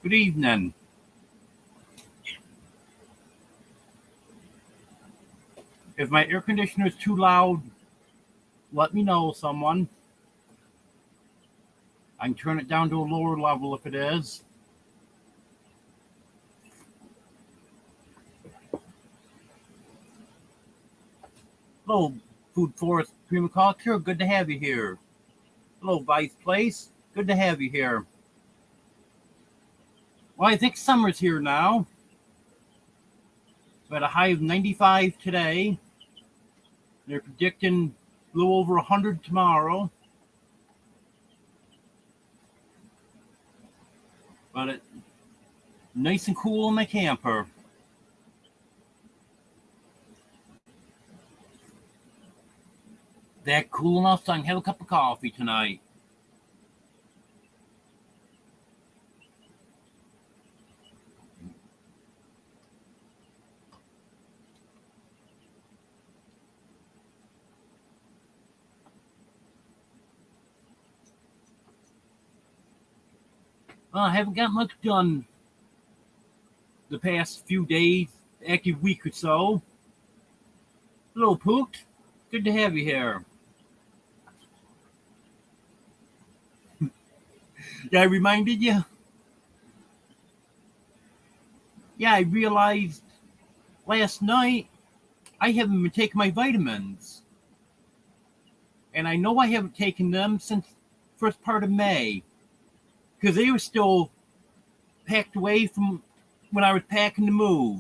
Good evening. If my air conditioner is too loud, let me know, someone. I can turn it down to a lower level if it is. Hello, Food Forest Permaculture. Good to have you here. Hello, Vice Place. Good to have you here. Well, I think summer's here now. We're at a high of 95 today. They're predicting a little over 100 tomorrow. But it's nice and cool in my camper. That cool enough so I can have a cup of coffee tonight. Well, I haven't got much done the past few days, actually week or so. Hello, Pook. Good to have you here. Yeah, I reminded you. Yeah, I realized last night I haven't been taking my vitamins. And I know I haven't taken them since first part of May. Because they were still packed away from when I was packing to move.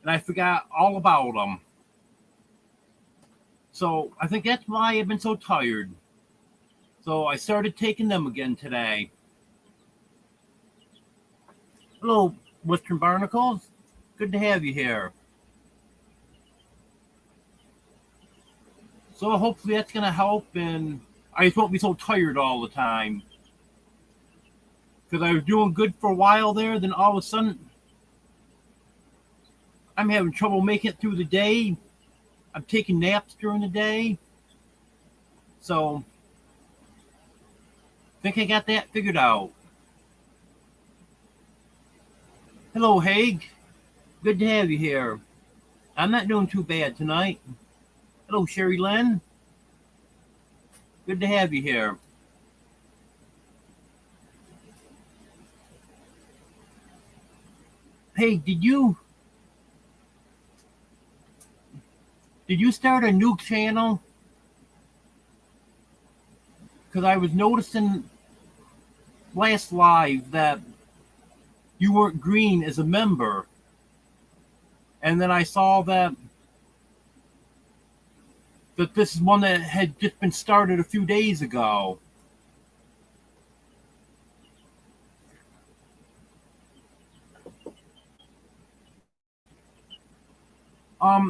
And I forgot all about them. So I think that's why I've been so tired. So I started taking them again today. Hello, Western Barnacles. Good to have you here. So hopefully that's going to help, and I just won't be so tired all the time. Because I was doing good for a while there, then all of a sudden I'm having trouble making it through the day. I'm taking naps during the day. So I think I got that figured out. Hello, Haig. Good to have you here. I'm not doing too bad tonight. Hello, Sherry Lynn. Good to have you here. Hey, did you start a new channel? Because I was noticing last live that you weren't green as a member. And then I saw that this is one that had just been started a few days ago.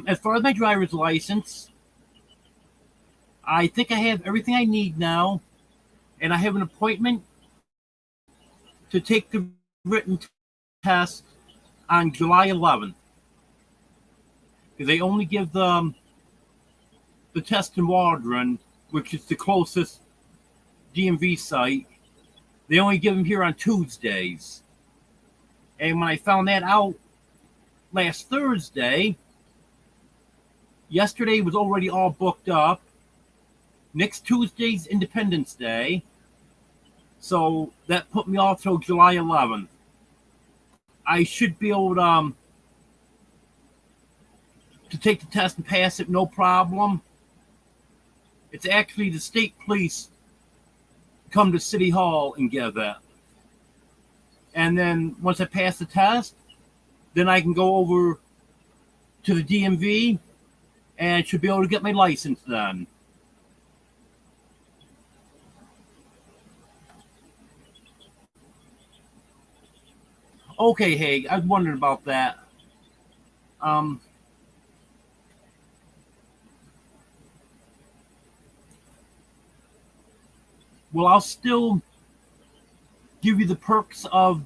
As far as my driver's license, I think I have everything I need now, and I have an appointment to take the written test on July 11th. Because they only give the test in Waldron, which is the closest DMV site. They only give them here on Tuesdays. And when I found that out last Thursday, yesterday was already all booked up. Next Tuesday's Independence Day. So that put me off till July 11th. I should be able to take the test and pass it, no problem. It's actually the state police come to City Hall and give that. And then once I pass the test, then I can go over to the DMV and should be able to get my license then. Okay, Haig, I was wondering about that. Well, I'll still give you the perks of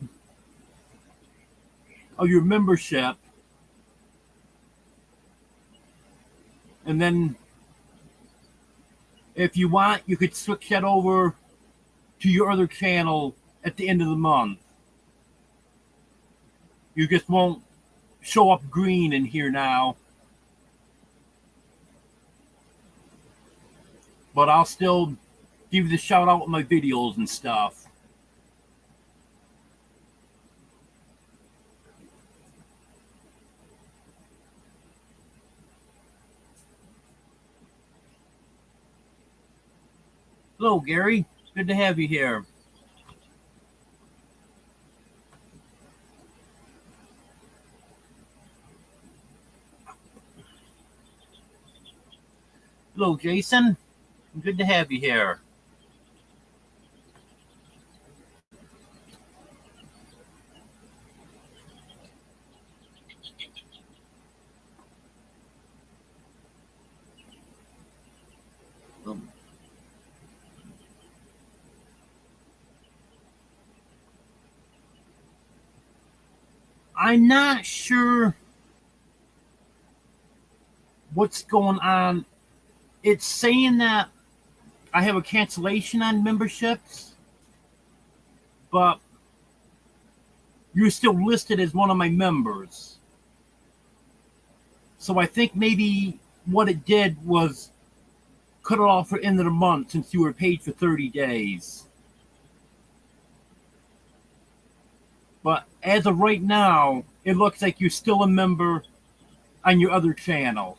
your membership. And then if you want, you could switch that over to your other channel at the end of the month. You just won't show up green in here now. But I'll still give you the shout out with my videos and stuff. Hello, Gary. Good to have you here. Hello, Jason. Good to have you here. I'm not sure what's going on. It's saying that I have a cancellation on memberships, but you're still listed as one of my members. So I think maybe what it did was cut it off for end of the month since you were paid for 30 days. But as of right now, it looks like you're still a member on your other channel.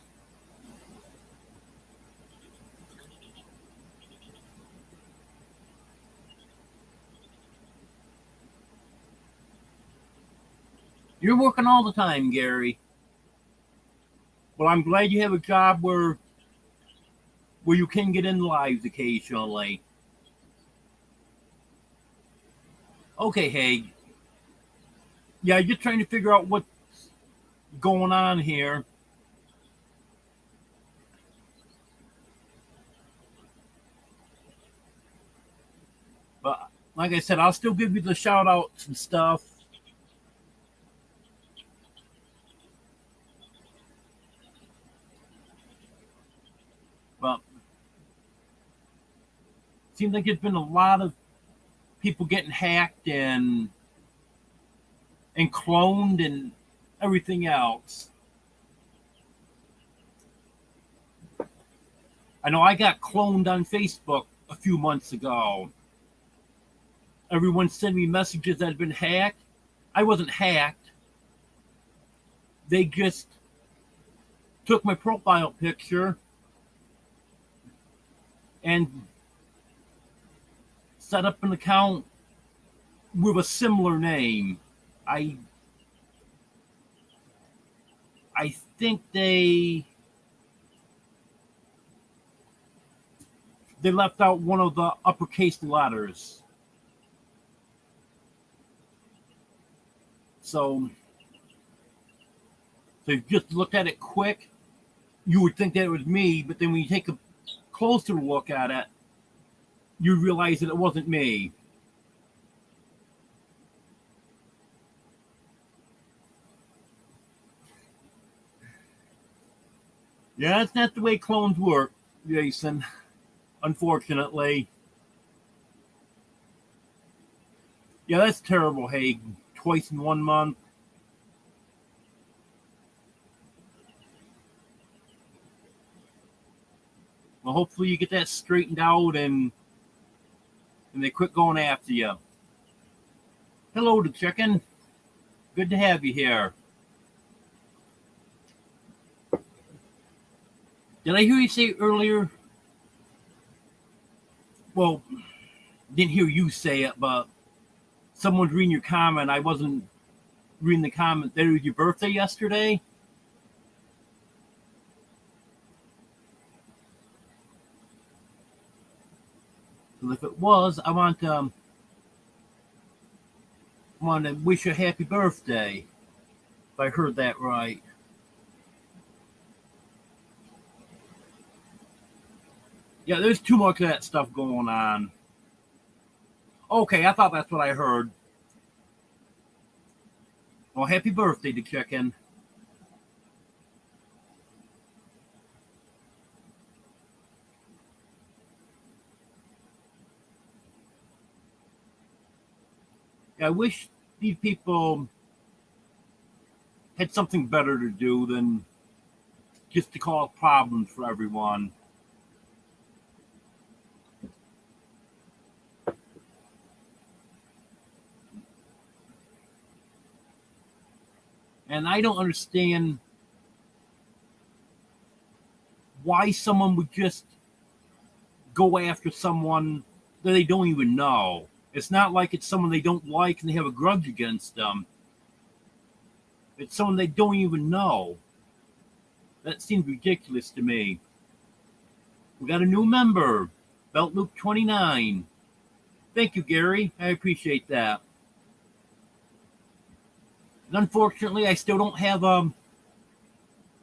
You're working all the time, Gary. Well, I'm glad you have a job where you can get in lives occasionally. Okay, Haig. Yeah, you're trying to figure out what's going on here. But like I said, I'll still give you the shout outs and stuff. But it seems like there's been a lot of people getting hacked and cloned and everything else. I know I got cloned on Facebook a few months ago. Everyone sent me messages that had been hacked. I wasn't hacked. They just took my profile picture and set up an account with a similar name. I think they left out one of the uppercase letters. So if you just looked at it quick, you would think that it was me, but then when you take a closer look at it, you realize that it wasn't me. Yeah, that's not the way clones work, Jason. Unfortunately. Yeah, that's terrible, Haig. Twice in 1 month. Well, hopefully you get that straightened out and they quit going after you. Hello to Chicken. Good to have you here. Did I hear you say earlier? Well, didn't hear you say it, but someone's reading your comment. I wasn't reading the comment. That it was your birthday yesterday? Well, if it was, I want to wish you a happy birthday. If I heard that right. Yeah, there's too much of that stuff going on. Okay, I thought that's what I heard. Well, happy birthday to Chicken. Yeah, I wish these people had something better to do than just to cause problems for everyone. And I don't understand why someone would just go after someone that they don't even know. It's not like it's someone they don't like and they have a grudge against them. It's someone they don't even know. That seems ridiculous to me. We got a new member, Belt Loop 29. Thank you, Gary. I appreciate that. And unfortunately, I still don't have a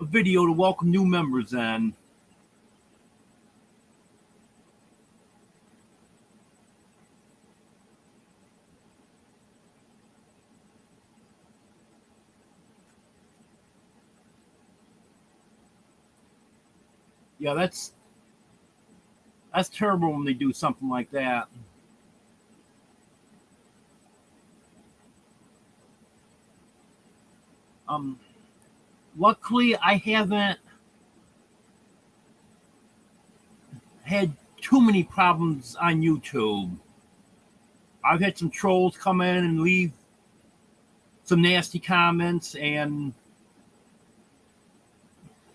video to welcome new members in. Yeah, that's terrible when they do something like that. Luckily, I haven't had too many problems on YouTube. I've had some trolls come in and leave some nasty comments and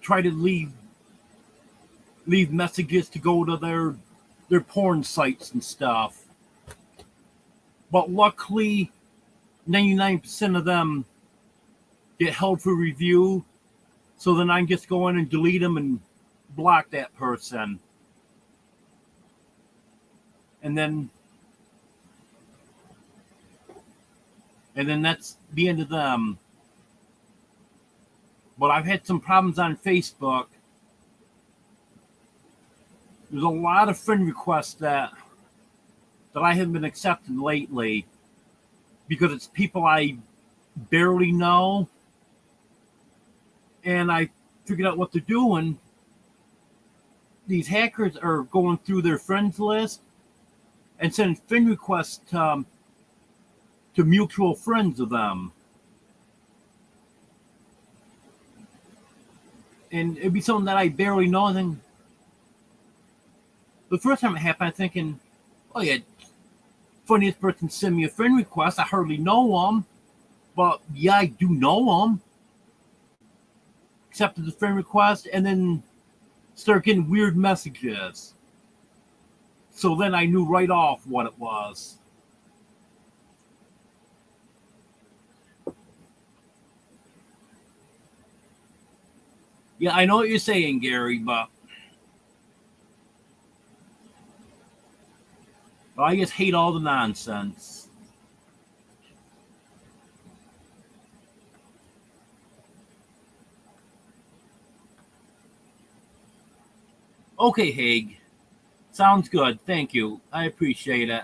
try to leave messages to go to their porn sites and stuff. But luckily, 99% of them get held for review, so then I can just go in and delete them and block that person. And then that's the end of them. But I've had some problems on Facebook. There's a lot of friend requests that I haven't been accepting lately because it's people I barely know. And I figured out what they're doing. These hackers are going through their friends list and sending friend requests to mutual friends of them. And it'd be something that I barely know. And then the first time it happened, I'm thinking, oh yeah, funniest person send me a friend request. I hardly know them, but yeah, I do know them. Accepted the friend request and then start getting weird messages. So then I knew right off what it was. Yeah, I know what you're saying, Gary, but I just hate all the nonsense. Okay, Haig. Sounds good. Thank you. I appreciate it.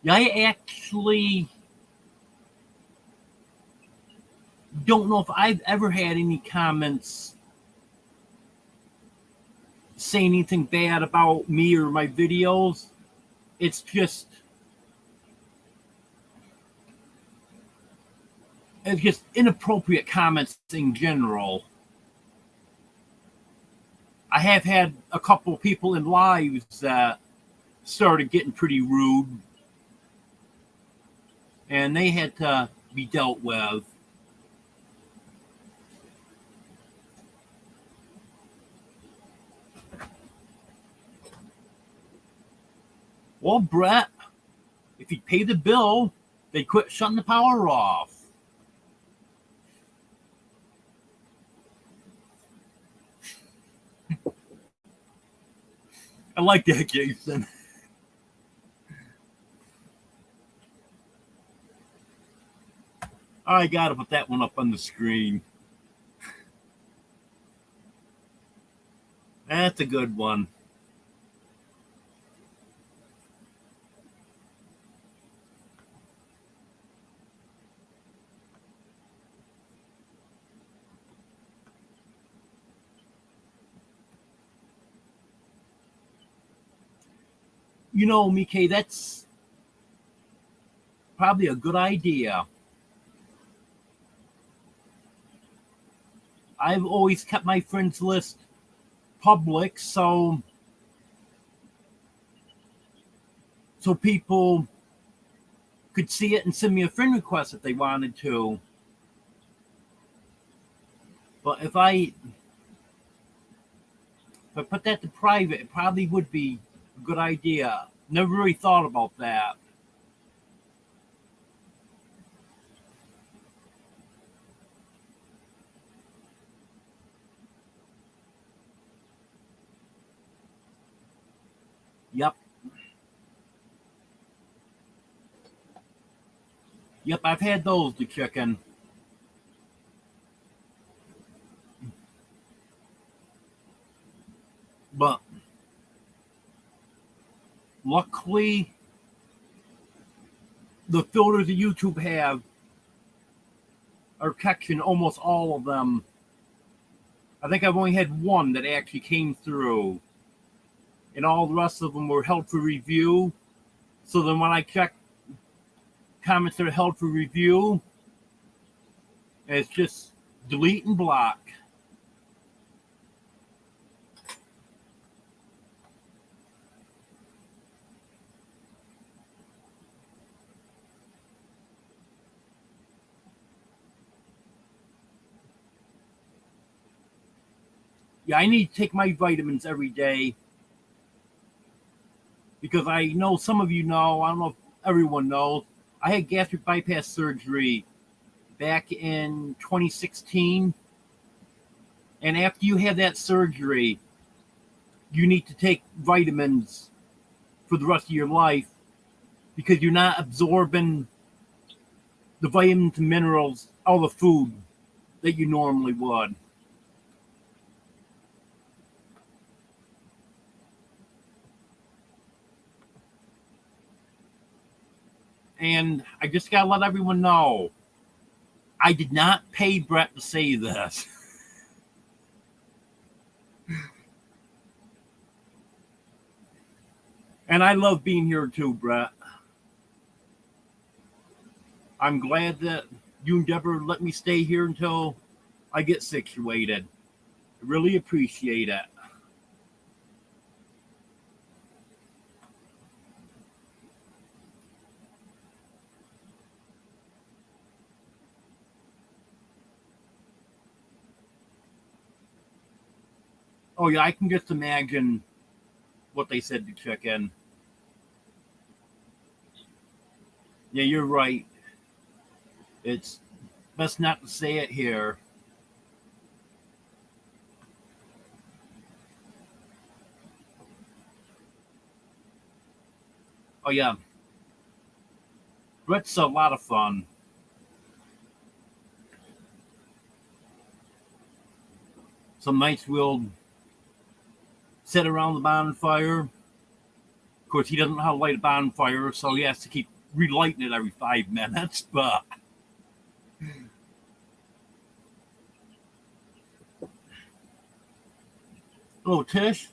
Yeah, I actually don't know if I've ever had any comments saying anything bad about me or my videos. It's just inappropriate comments in general. I have had a couple of people in lives that started getting pretty rude, and they had to be dealt with. Well, Brett, if you pay the bill, they quit shutting the power off. I like that, Jason. I gotta put that one up on the screen. That's a good one. Mike, that's probably a good idea. I've always kept my friends list public, so people could see it and send me a friend request if they wanted to. But if I put that to private, it probably would be a good idea. Never really thought about that. Yep. Yep, I've had those, the chicken. But luckily, the filters that YouTube have are catching almost all of them. I think I've only had one that actually came through, and all the rest of them were held for review. So then when I check comments that are held for review, it's just delete and block. Yeah, I need to take my vitamins every day because I know some of you know, I don't know if everyone knows, I had gastric bypass surgery back in 2016. And after you have that surgery, you need to take vitamins for the rest of your life because you're not absorbing the vitamins and minerals out of the food that you normally would. And I just got to let everyone know, I did not pay Brett to say this. And I love being here too, Brett. I'm glad that you and Deborah let me stay here until I get situated. I really appreciate it. Oh, yeah, I can just imagine what they said to check in. Yeah, you're right. It's best not to say it here. Oh, yeah. Brett's a lot of fun. Some nights we'll sit around the bonfire. Of course, he doesn't know how to light a bonfire, so he has to keep relighting it every 5 minutes. But hello, Tish.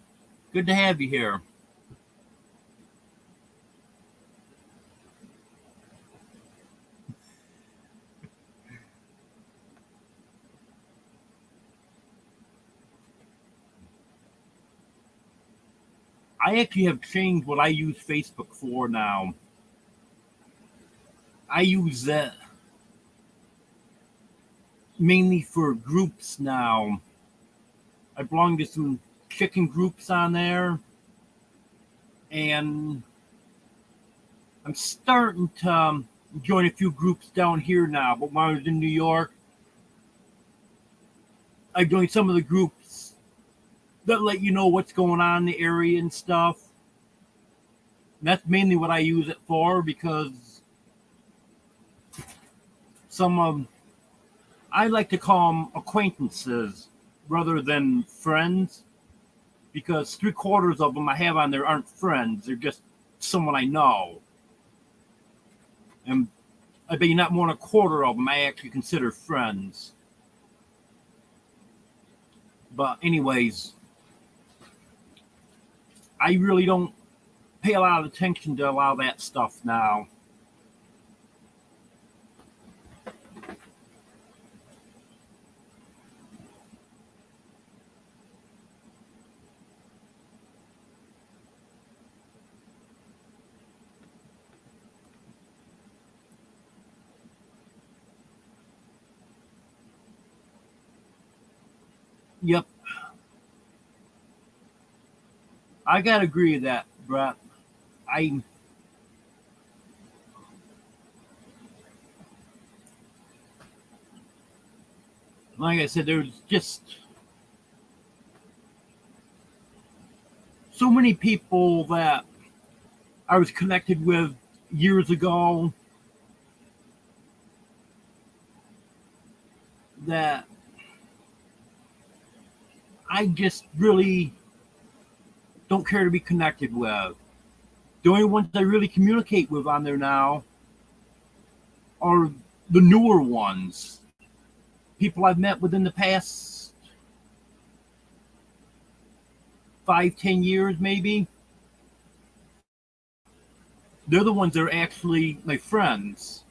Good to have you here. I actually have changed what I use Facebook for now. I use that mainly for groups now. I belong to some chicken groups on there, and I'm starting to join a few groups down here now. But when I was in New York, I joined some of the groups that let you know what's going on in the area and stuff. And that's mainly what I use it for because some of I like to call them acquaintances rather than friends because 3/4 of them I have on there aren't friends. They're just someone I know. And I bet you not more than 1/4 of them I actually consider friends. But anyways, I really don't pay a lot of attention to a lot of that stuff now. Yep, I gotta agree with that, Brett. I Like I said, there's just so many people that I was connected with years ago that I just really don't care to be connected with. The only ones I really communicate with on there now are the newer ones. People I've met within the past 5, 10 years, maybe. They're the ones that are actually my friends.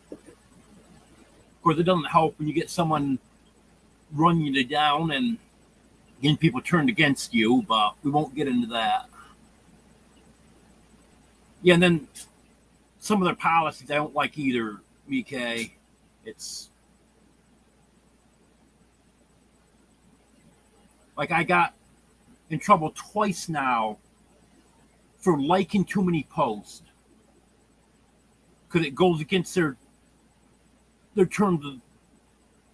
Of course, it doesn't help when you get someone run you down and getting people turned against you, but we won't get into that. Yeah, and then some of their policies I don't like either, BK. It's like I got in trouble twice now for liking too many posts because it goes against their terms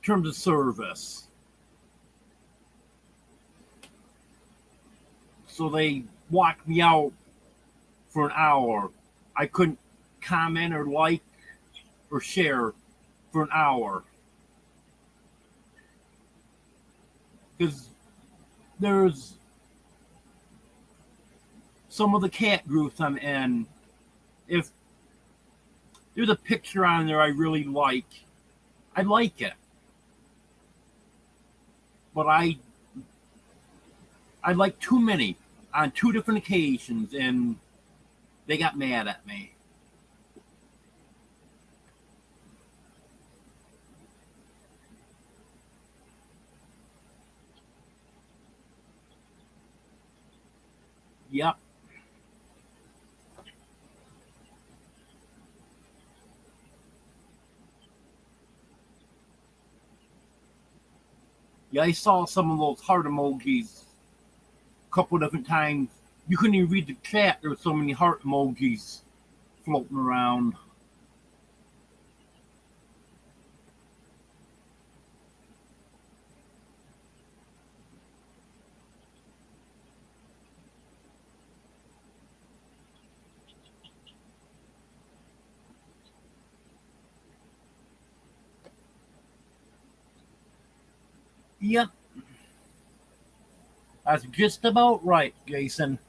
of service. So they locked me out for an hour. I couldn't comment or like or share for an hour because there's some of the cat groups I'm in. If there's a picture on there I really like, I like it. But I like too many on two different occasions and they got mad at me. Yep. Yeah, I saw some of those heart emojis a couple different times. You couldn't even read the chat. There were so many heart emojis floating around. Yep, that's just about right, Jason.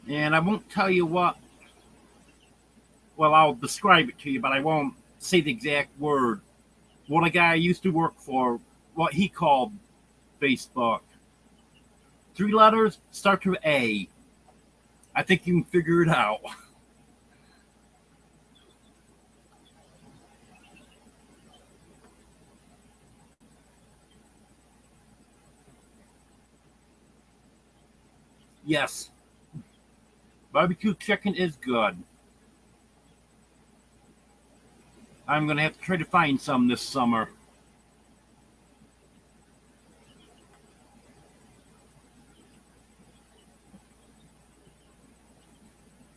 And I won't tell you what. Well, I'll describe it to you, but I won't say the exact word. What a guy I used to work for, what he called Facebook. Three letters, start with A. I think you can figure it out. Yes, barbecue chicken is good. I'm going to have to try to find some this summer.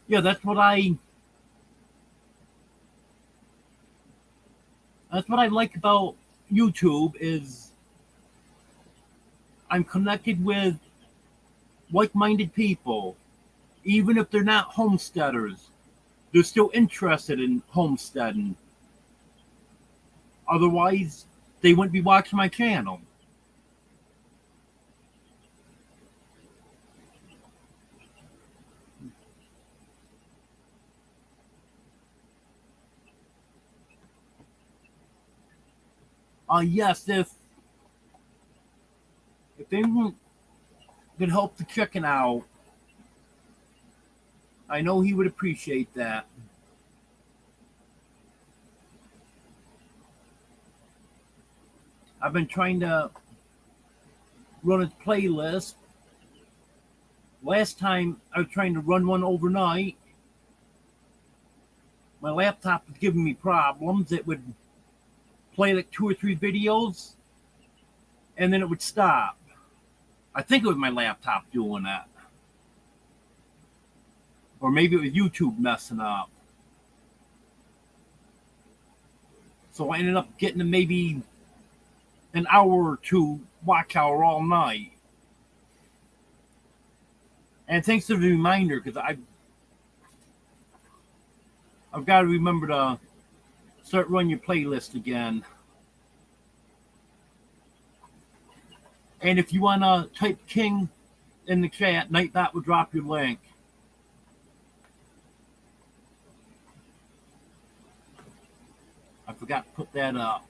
Yeah, that's what I like about YouTube is I'm connected with like-minded people, even if they're not homesteaders. They're still interested in homesteading. Otherwise, they wouldn't be watching my channel. Yes, if anyone could help the chicken out, I know he would appreciate that. I've been trying to run a playlist. Last time I was trying to run one overnight. My laptop was giving me problems. It would play like 2 or 3 videos and then it would stop. I think it was my laptop doing that. Or maybe it was YouTube messing up. So I ended up getting maybe an hour or two watch hour all night. And thanks for the reminder, because I've got to remember to start running your playlist again. And if you want to type King in the chat, Nightbot will drop your link. I forgot to put that up.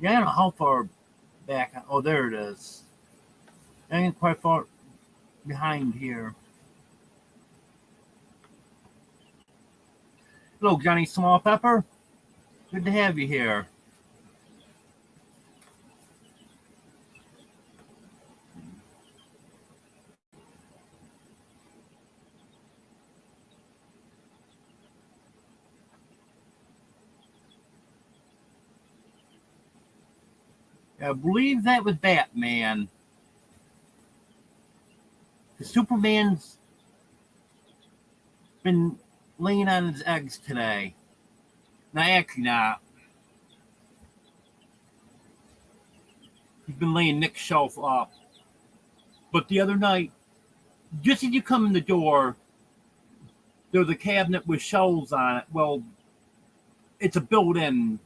Yeah, I don't know how far back. Oh, there it is. I ain't quite far behind here. Hello, Johnny Small Pepper. Good to have you here. I believe that was Batman. The Superman's been laying on his eggs today. No, actually not. He's been laying Nick's shelf up. But the other night, just as you come in the door, there's a cabinet with shelves on it. Well, it's a built-in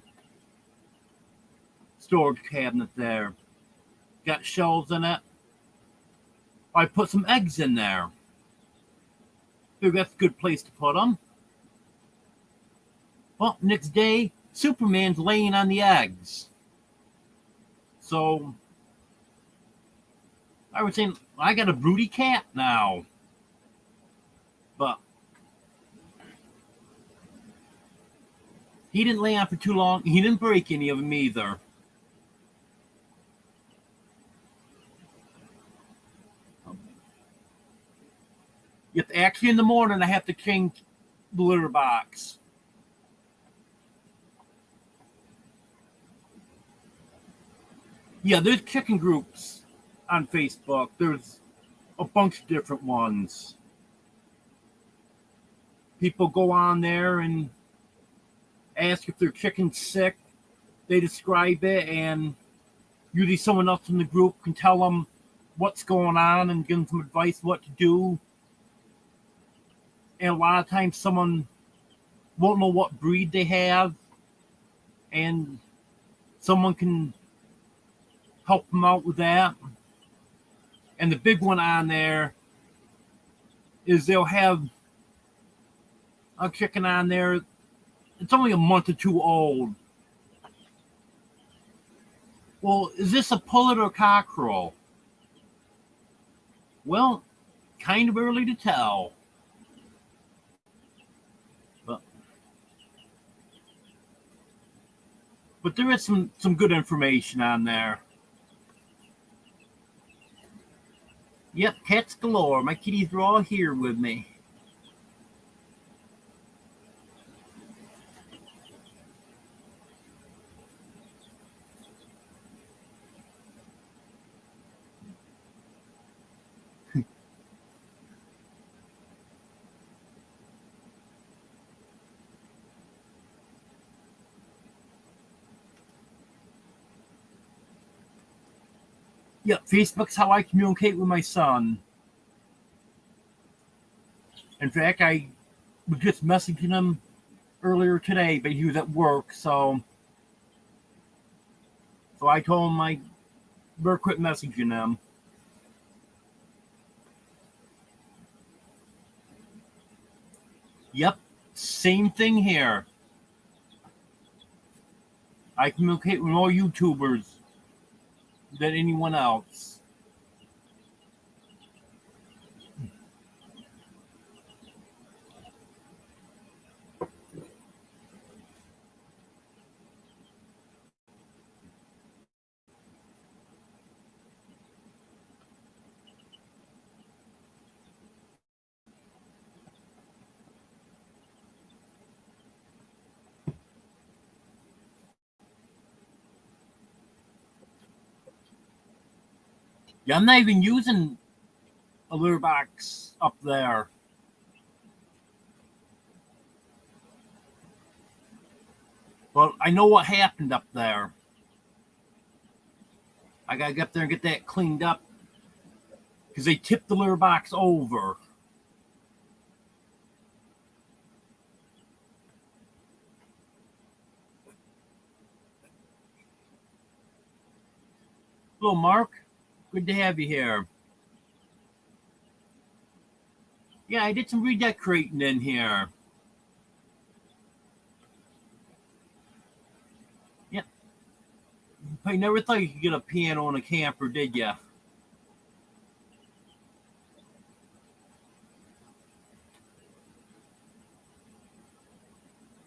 storage cabinet there. Got shelves in it. I put some eggs in there. Figure that's a good place to put them. Well, next day, Superman's laying on the eggs. So, I was saying, I got a broody cat now. But he didn't lay on for too long. He didn't break any of them either. Yet actually in the morning, I have to change the litter box. Yeah, there's chicken groups on Facebook. There's a bunch of different ones. People go on there and ask if their chicken's sick. They describe it, and usually someone else in the group can tell them what's going on and give them some advice what to do. And a lot of times someone won't know what breed they have, and someone can help them out with that. And the big one on there is they'll have a chicken on there. It's only a month or two old. Well, is this a pullet or cockerel? Well, kind of early to tell. But there is some good information on there. Yep, cats galore. My kitties are all here with me. Yeah, Facebook's how I communicate with my son. In fact, I was just messaging him earlier today, but he was at work, so I told him I better quit messaging him. Yep, same thing here. I communicate with more YouTubers than anyone else. Yeah, I'm not even using a litter box up there. But I know what happened up there. I gotta get up there and get that cleaned up because they tipped the litter box over. Hello, Mark. Good to have you here. Yeah, I did some redecorating in here. Yeah, I never thought you could get a piano in a camper, did ya?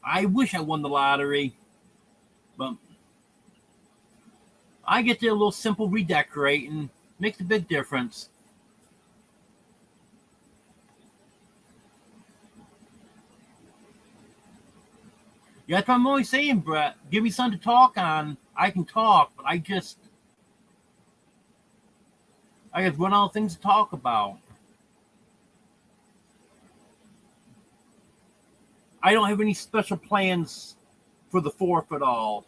I wish I won the lottery, but I get to do a little simple redecorating. Makes a big difference. Yeah, that's what I'm always saying, Brett. Give me something to talk on. I can talk, but I just run out of things to talk about. I don't have any special plans for the 4th at all.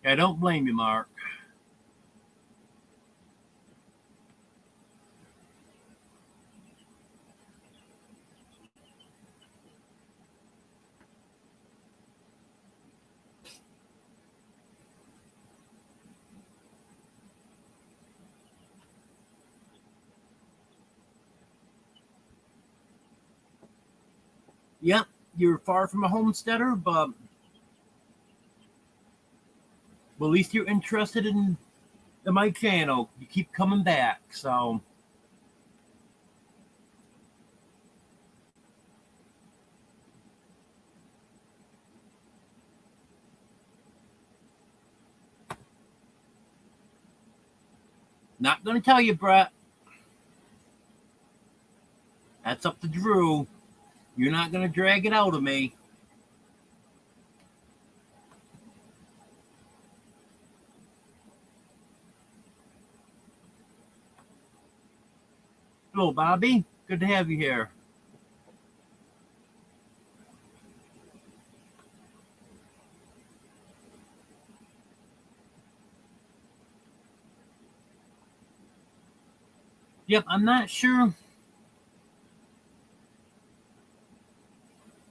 I don't blame you, Mark. Yep, you're far from a homesteader, but at least you're interested in my channel. You keep coming back, so not gonna tell you, Brett. That's up to Drew. You're not gonna drag it out of me. Hello, Bobby. Good to have you here. Yep, I'm not sure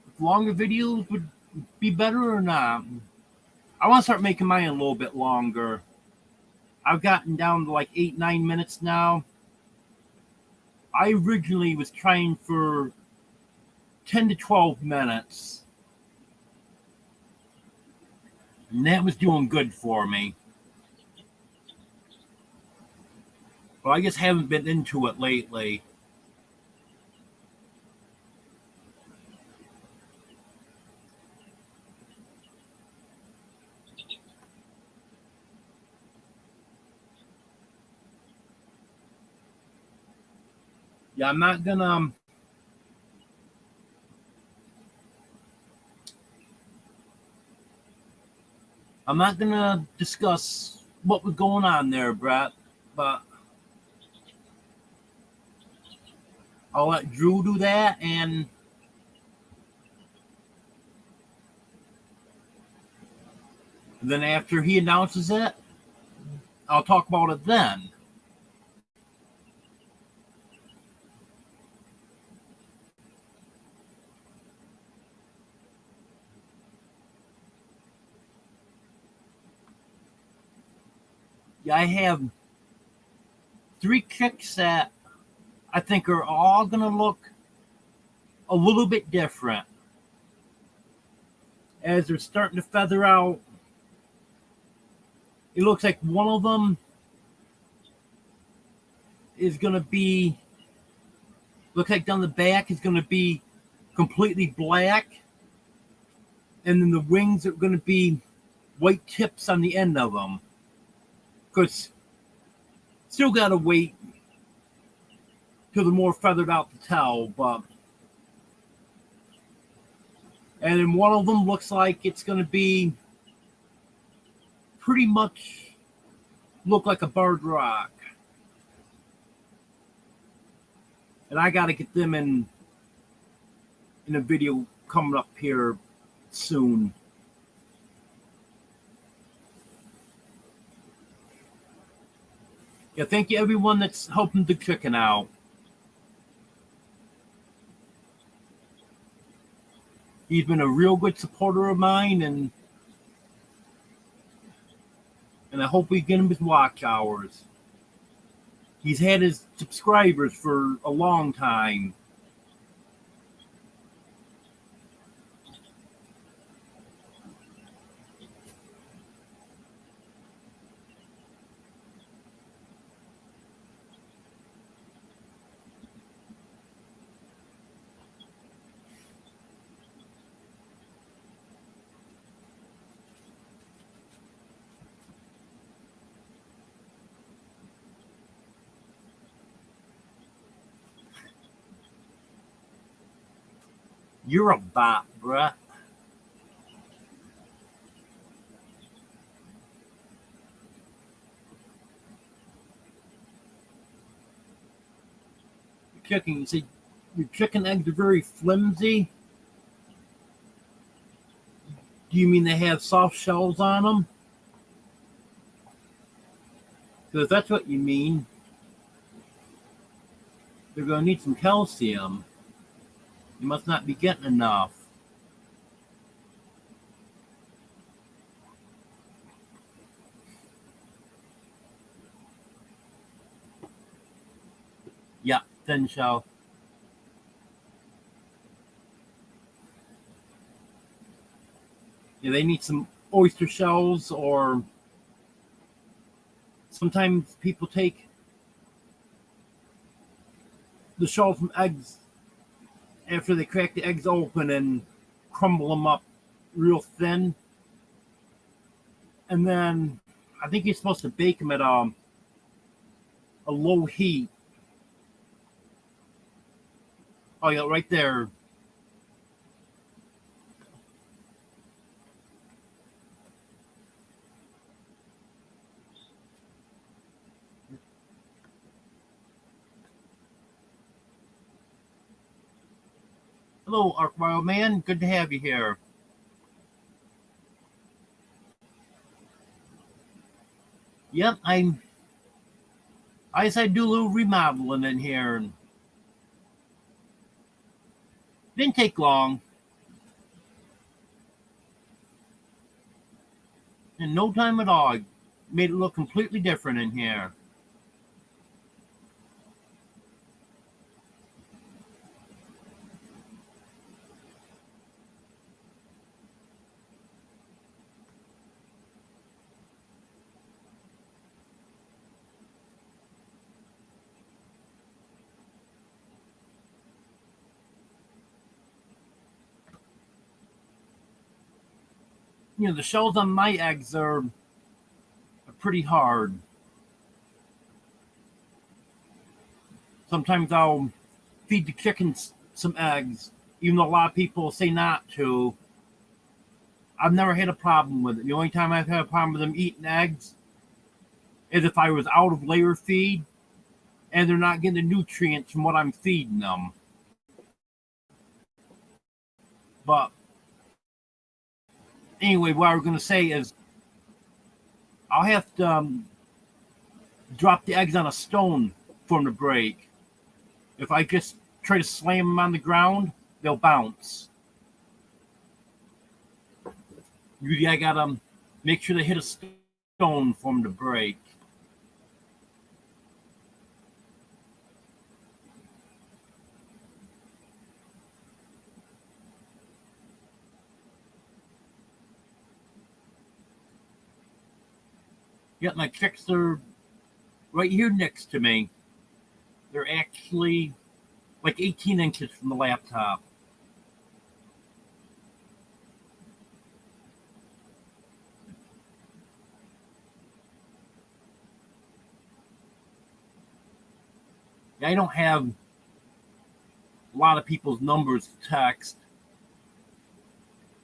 if longer videos would be better or not. I want to start making mine a little bit longer. I've gotten down to like 8, 9 minutes now. I originally was trying for 10 to 12 minutes, and that was doing good for me. But I just haven't been into it lately. Yeah, I'm not gonna. I'm not going to discuss what was going on there, Brett, but I'll let Drew do that, and then after he announces it, I'll talk about it then. Yeah, I have 3 chicks that I think are all going to look a little bit different as they're starting to feather out. It looks like one of them is going to be, looks like down the back is going to be completely black, and then the wings are going to be white tips on the end of them. Because still got to wait till they're more feathered out to tell, but. And then one of them looks like it's going to be pretty much look like a barred rock. And I got to get them in a video coming up here soon. Yeah, thank you everyone that's helping the chicken out. He's been a real good supporter of mine, and I hope we get him his watch hours. He's had his subscribers for a long time. You're a bot, bruh. Chicken, you see, your chicken eggs are very flimsy. Do you mean they have soft shells on them? Because if that's what you mean, they're going to need some calcium. You must not be getting enough. Yeah, thin shell. Yeah, they need some oyster shells, or sometimes people take the shells from eggs after they crack the eggs open and crumble them up real thin. And then I think you're supposed to bake them at a low heat. Oh, yeah, right there. Hello, Ark Wild Man. Good to have you here. Yep, I guess I do a little remodeling in here. And didn't take long. In no time at all, I made it look completely different in here. You know, the shells on my eggs are pretty hard. Sometimes I'll feed the chickens some eggs, even though a lot of people say not to. I've never had a problem with it. The only time I've had a problem with them eating eggs is if I was out of layer feed and they're not getting the nutrients from what I'm feeding them. But anyway, what I was going to say is I'll have to drop the eggs on a stone for them to break. If I just try to slam them on the ground, they'll bounce. Usually I got to make sure they hit a stone for them to break. Yep, my chicks are right here next to me. They're actually like 18 inches from the laptop. I don't have a lot of people's numbers to text.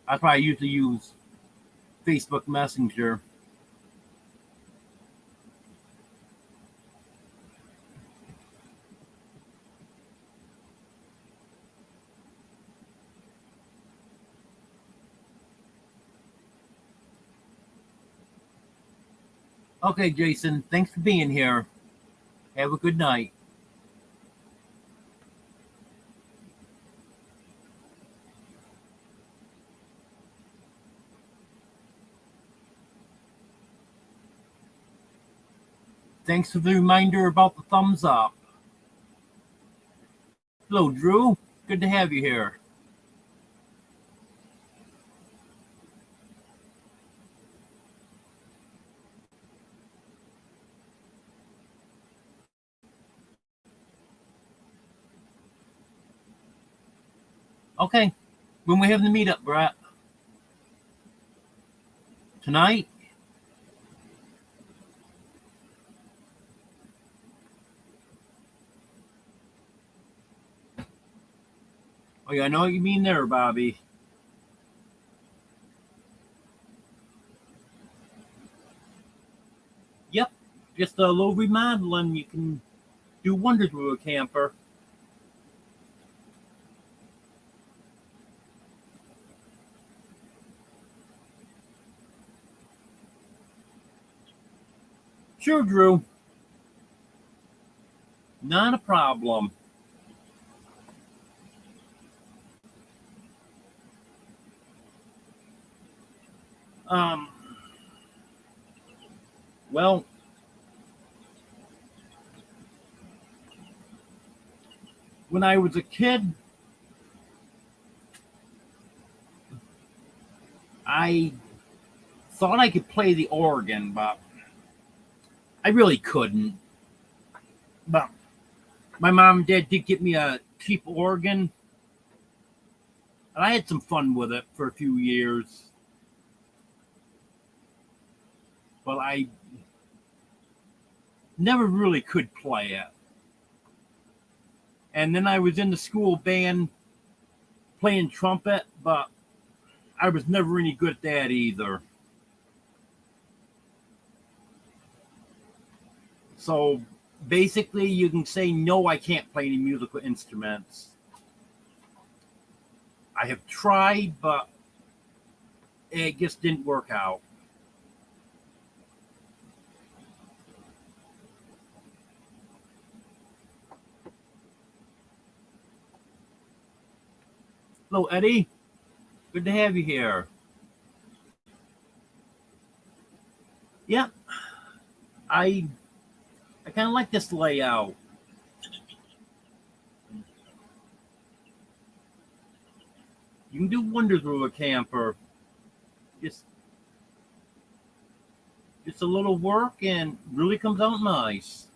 That's why I usually use Facebook Messenger. Okay, Jason, thanks for being here. Have a good night. Thanks for the reminder about the thumbs up. Hello, Drew. Good to have you here. Okay, when we have the meetup, Brett? Tonight? Oh, yeah, I know what you mean there, Bobby. Yep, just a little remodeling. You can do wonders with a camper. Sure, Drew. Not a problem. Um, well, when I was a kid, I thought I could play the organ, but I really couldn't. But my mom and dad did get me a cheap organ, and I had some fun with it for a few years. But I never really could play it. And then I was in the school band playing trumpet, but I was never any good at that either. So basically, you can say, no, I can't play any musical instruments. I have tried, but it just didn't work out. Hello, Eddie. Good to have you here. Yeah, I I kind of like this layout. You can do wonders with a camper. Just just a little work and really comes out nice.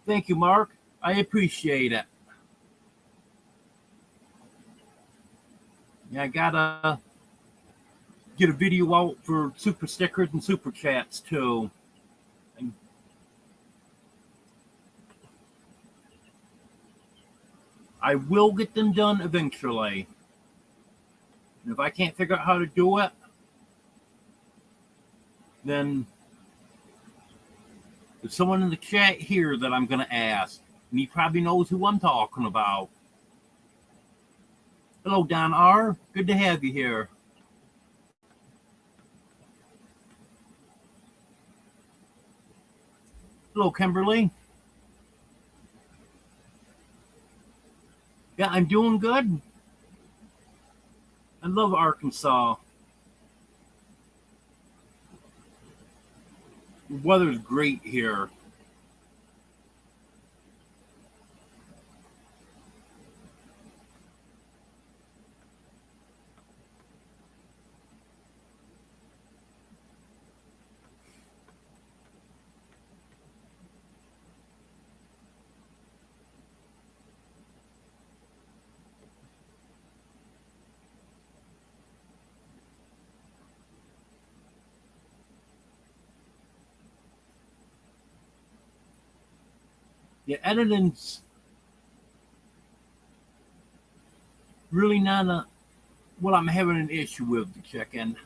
Thank you, Mark. I appreciate it. Yeah, I gotta get a video out for super stickers and super chats too. And I will get them done eventually. And if I can't figure out how to do it, then there's someone in the chat here that I'm going to ask. And he probably knows who I'm talking about. Hello, Don R. Good to have you here. Hello, Kimberly. Yeah, I'm doing good. I love Arkansas. The weather's great here. Yeah, editing's really not what I'm having an issue with to check in.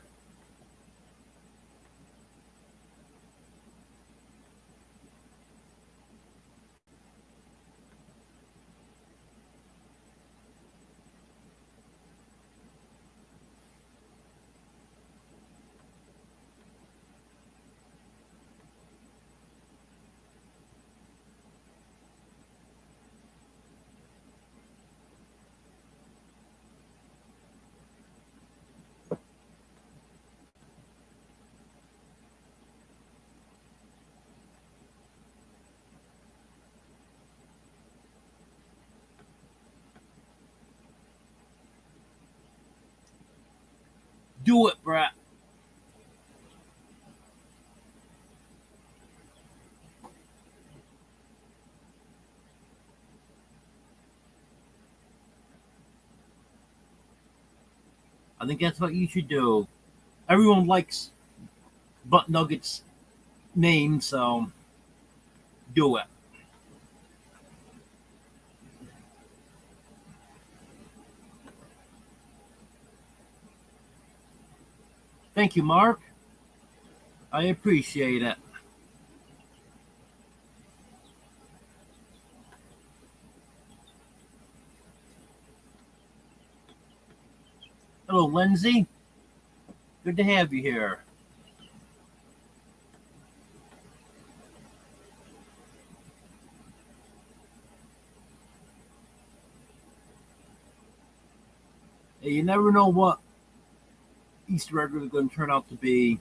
Do it, Brett. I think that's what you should do. Everyone likes Butt Nuggets' name, so do it. Thank you, Mark. I appreciate it. Hello, Lindsay. Good to have you here. Hey, you never know what Easter egg is going to turn out to be.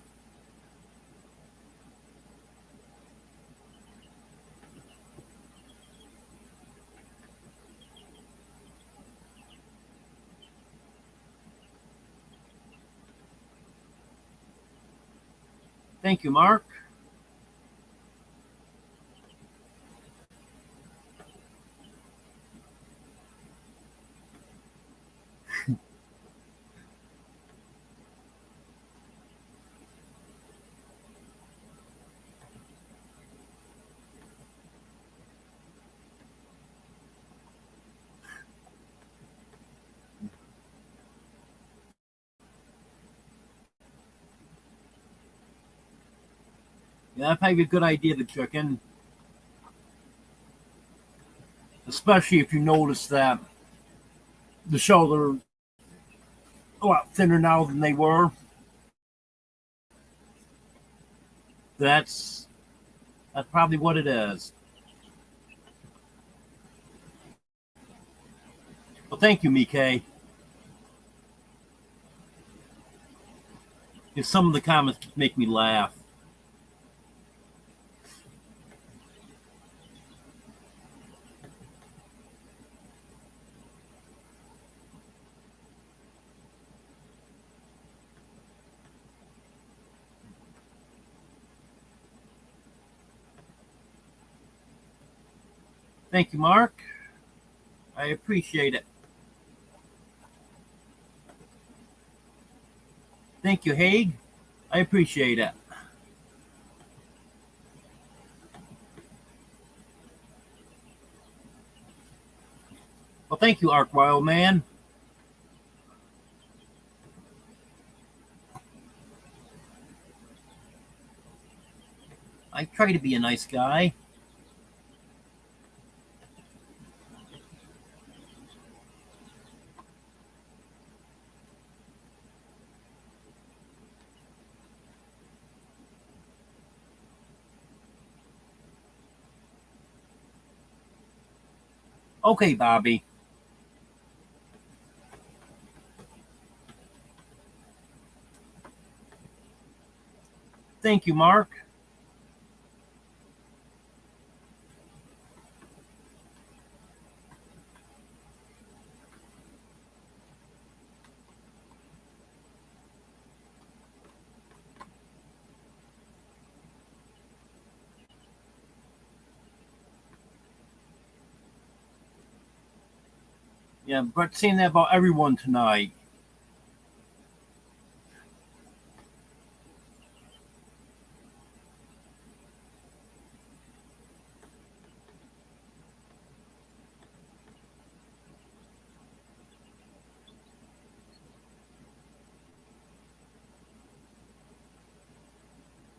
Thank you, Mark. Yeah, that'd probably be a good idea to check in. Especially if you notice that the shows are a lot thinner now than they were. That's probably what it is. Well, thank you, Mike. Because some of the comments make me laugh. Thank you, Mark. I appreciate it. Thank you, Haig. I appreciate it. Well, thank you, Ark Wild Man. I try to be a nice guy. Okay, Bobby. Thank you, Mark. Yeah, but saying that about everyone tonight.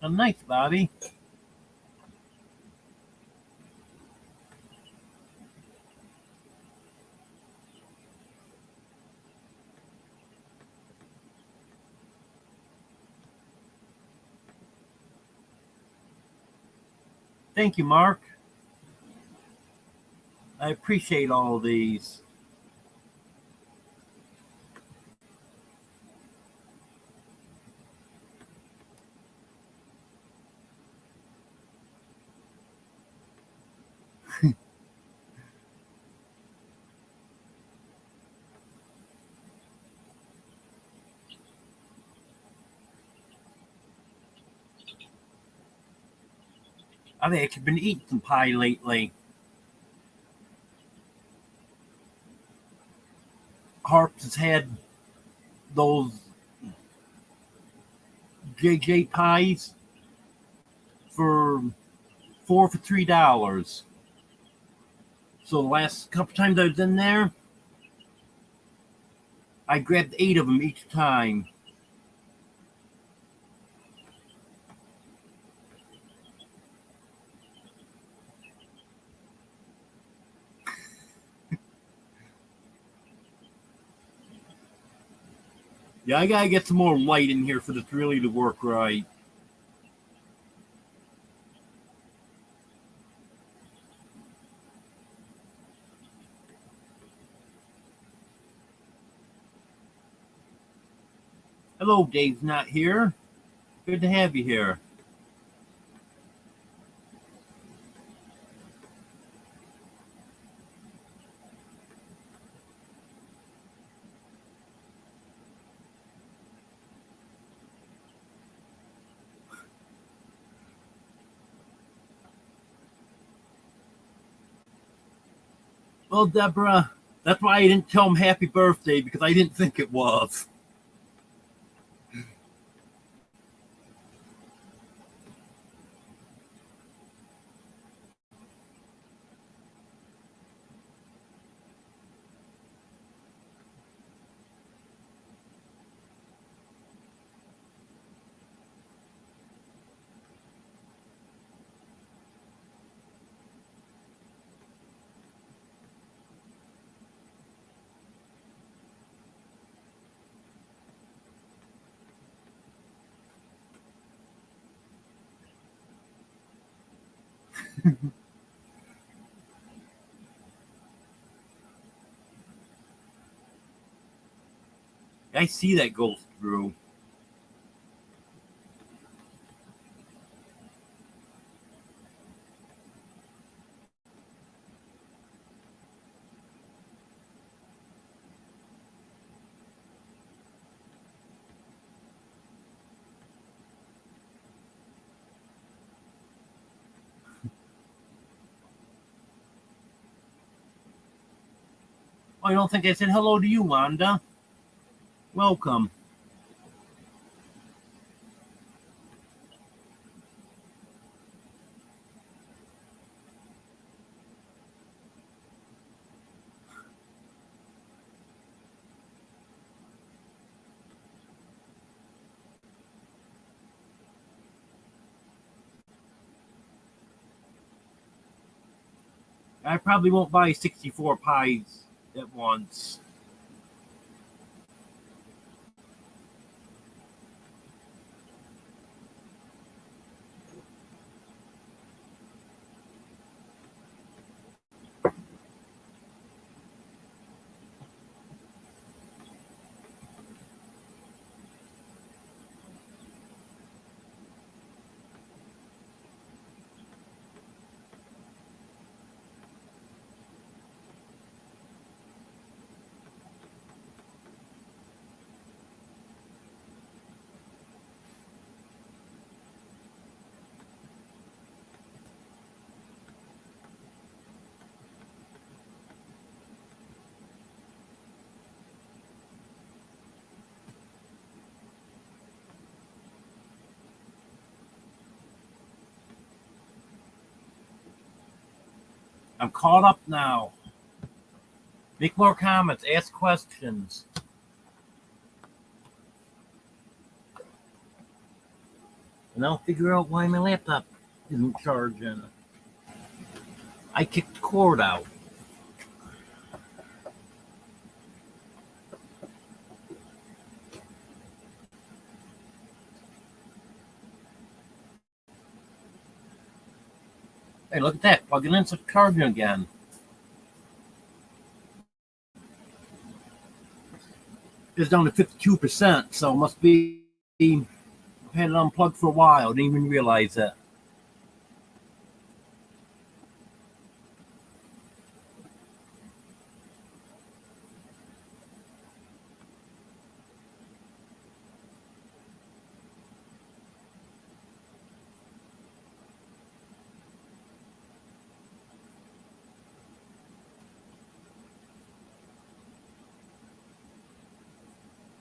Nice, Bobby. Thank you, Mark. I appreciate all of these. I've actually been eating some pie lately. Harps has had those JJ pies for $4 for $3. So the last couple times I was in there, I grabbed 8 of them each time. Yeah, I gotta get some more light in here for this really to work right. Hello, Dave's not here. Good to have you here. Well, Deborah, that's why I didn't tell him happy birthday because I didn't think it was. I see that goes through. Oh, I don't think I said hello to you, Wanda. Welcome. I probably won't buy 64 pies at once. I'm caught up now. Make more comments, ask questions. And I'll figure out why my laptop isn't charging. I kicked the cord out. Hey, look at that. Plugging in, it's charging again. It's down to 52%, so it must be had it unplugged for a while. Didn't even realize it.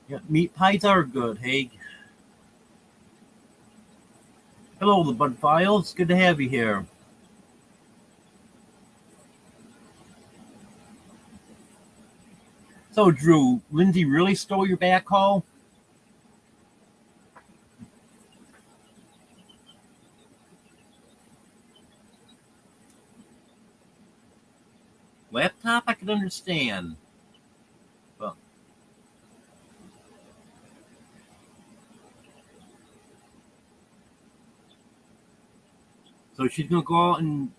Yeah, meat pies are good, hey. Hello, the Bud Files. Good to have you here. So, Drew, Lindsay really stole your backhoe? Laptop, I can understand. But, so she's going to go out and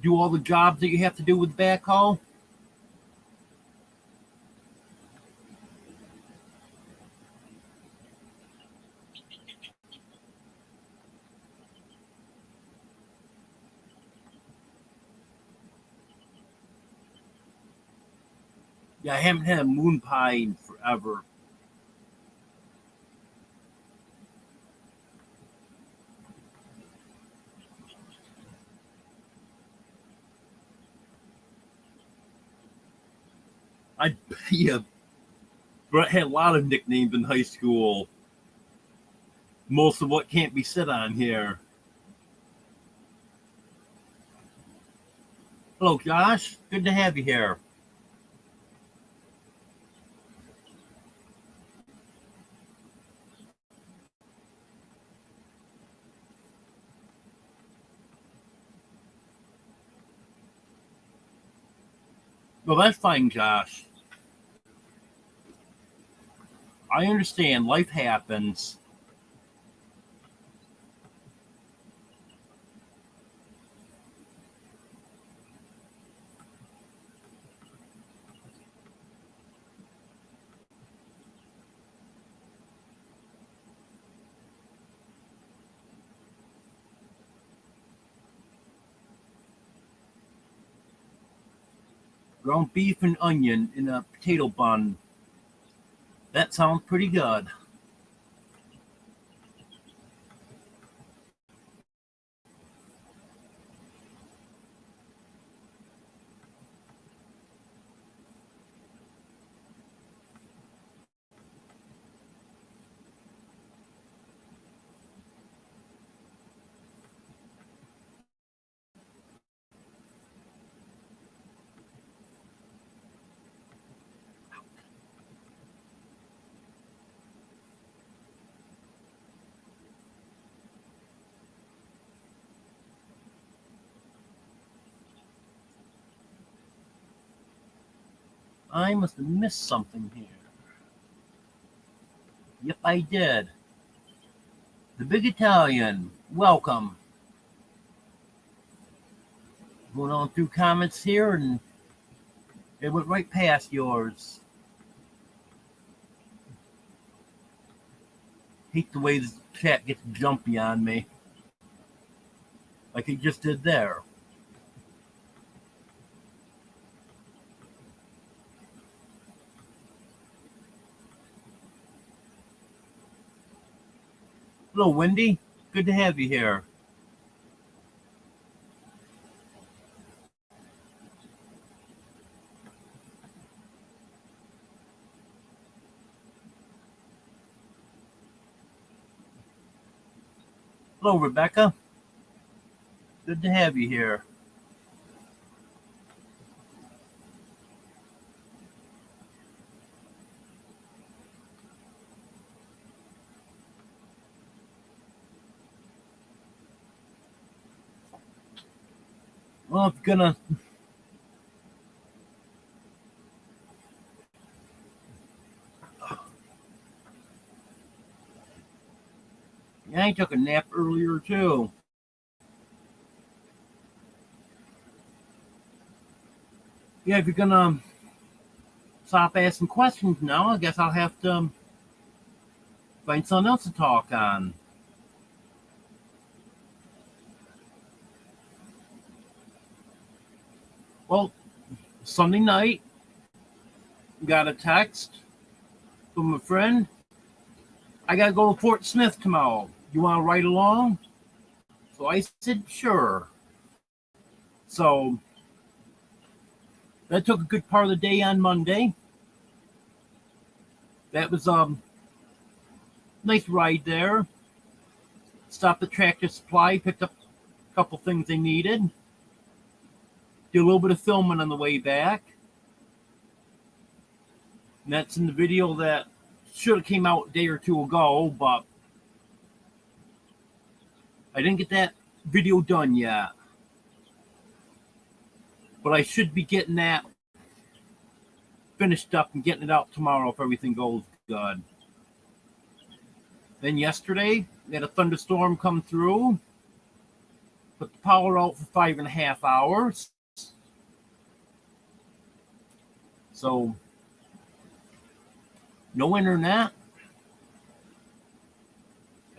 do all the jobs that you have to do with the backhoe? Yeah, I haven't had a moon pie in forever. I yeah, Brett had a lot of nicknames in high school. Most of what can't be said on here. Hello, Josh. Good to have you here. Well, that's fine, Josh. I understand. Life happens. Ground beef and onion in a potato bun. That sounds pretty good. I must have missed something here. Yep, I did. The Big Italian, welcome. Going on through comments here, and it went right past yours. Hate the way the chat gets jumpy on me. Like it just did there. Hello, Wendy. Good to have you here. Hello, Rebecca. Good to have you here. Well, if you're gonna yeah, I took a nap earlier too. Yeah, if you're gonna stop asking questions now, I guess I'll have to find something else to talk on. Well, Sunday night, got a text from a friend. I gotta go to Fort Smith tomorrow. You want to ride along? So I said, sure. So that took a good part of the day on Monday. That was nice ride there. Stopped at Tractor Supply, picked up a couple things they needed. Did a little bit of filming on the way back. And that's in the video that should have came out a day or two ago, but I didn't get that video done yet. But I should be getting that finished up and getting it out tomorrow if everything goes good. Then yesterday, we had a thunderstorm come through. Put the power out for 5.5 hours. So, no internet.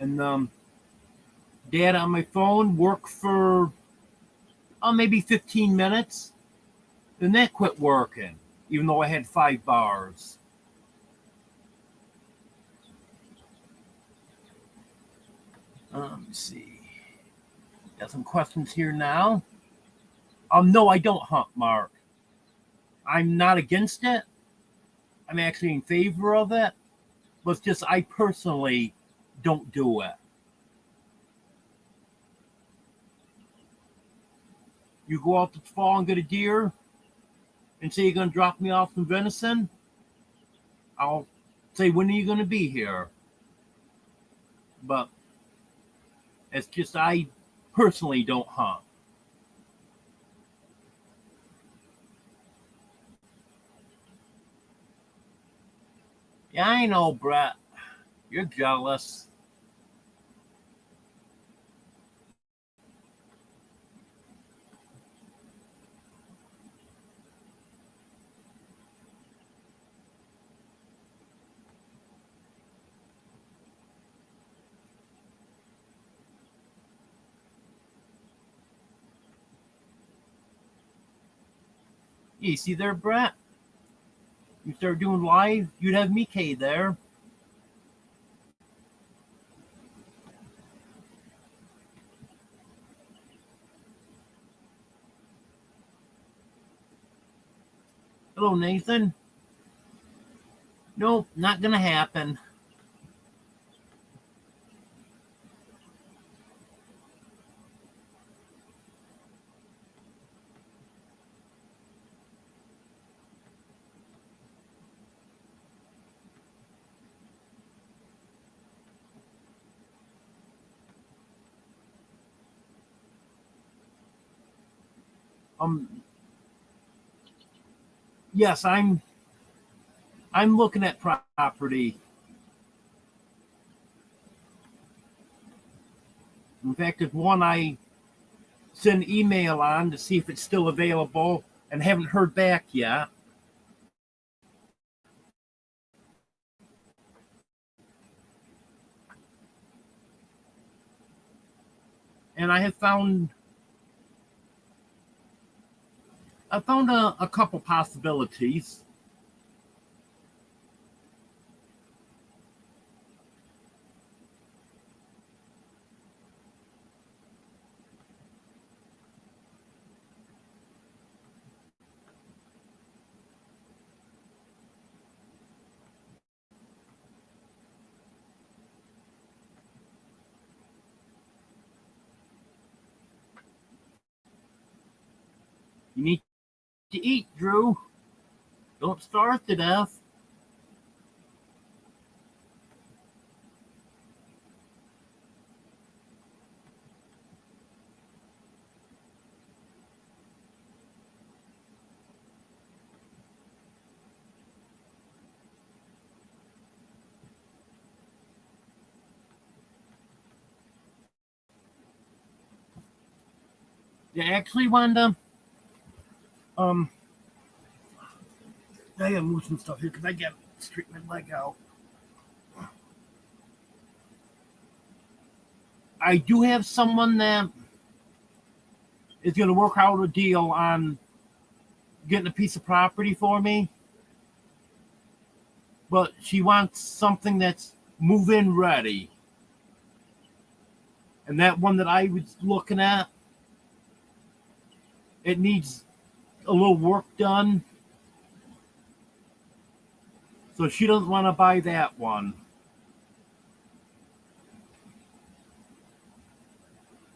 And data on my phone worked for maybe 15 minutes. Then that quit working, even though I had 5 bars. Let me see. Got some questions here now. No, I don't hunt, Mark. I'm not against it. I'm actually in favor of it. But it's just I personally don't do it. You go out to the fall and get a deer and say you're going to drop me off some venison, I'll say, when are you going to be here? But it's just I personally don't hunt. Yeah, I know, Brett. You're jealous. You see there, Brett? You start doing live, you'd have Mickey there. Hello, Nathan. Nope, not gonna happen. Um, yes, I'm I'm looking at property. In fact, there's one I sent an email on to see if it's still available and haven't heard back yet. And I found a couple possibilities. You need to eat, Drew. Don't starve to death. Yeah, actually, Wanda, I gotta move some stuff here because I gotta straighten my leg out. I do have someone that is going to work out a deal on getting a piece of property for me, but she wants something that's move-in ready. And that one that I was looking at, it needs a little work done. So she doesn't want to buy that one.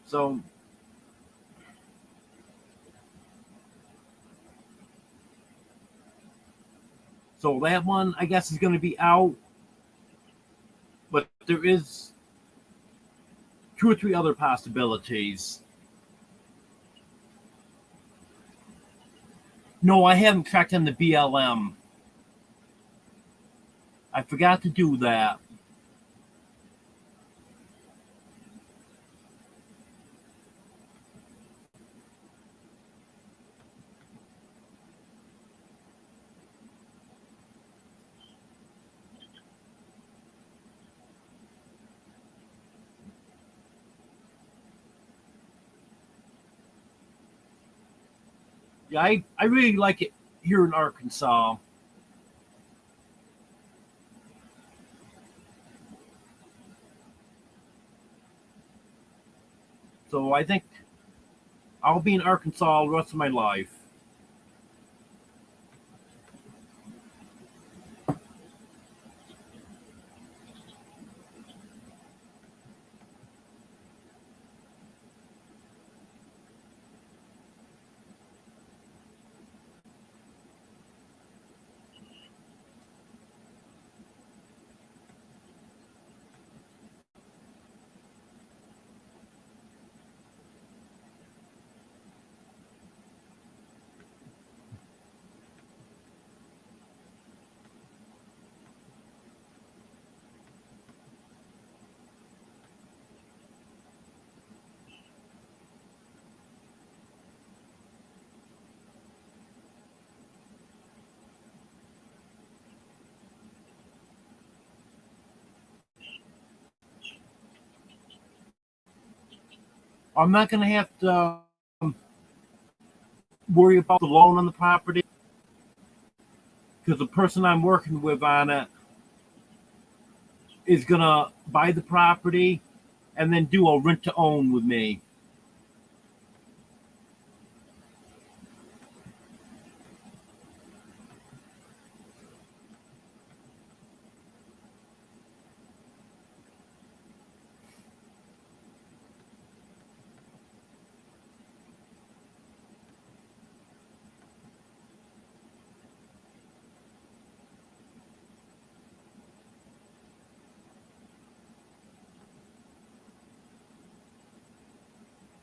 So that one, I guess, is going to be out. But there is 2 or 3 other possibilities. No, I haven't checked on the BLM. I forgot to do that. Yeah, I really like it here in Arkansas. So I think I'll be in Arkansas the rest of my life. I'm not going to have to worry about the loan on the property because the person I'm working with on it is going to buy the property and then do a rent to own with me.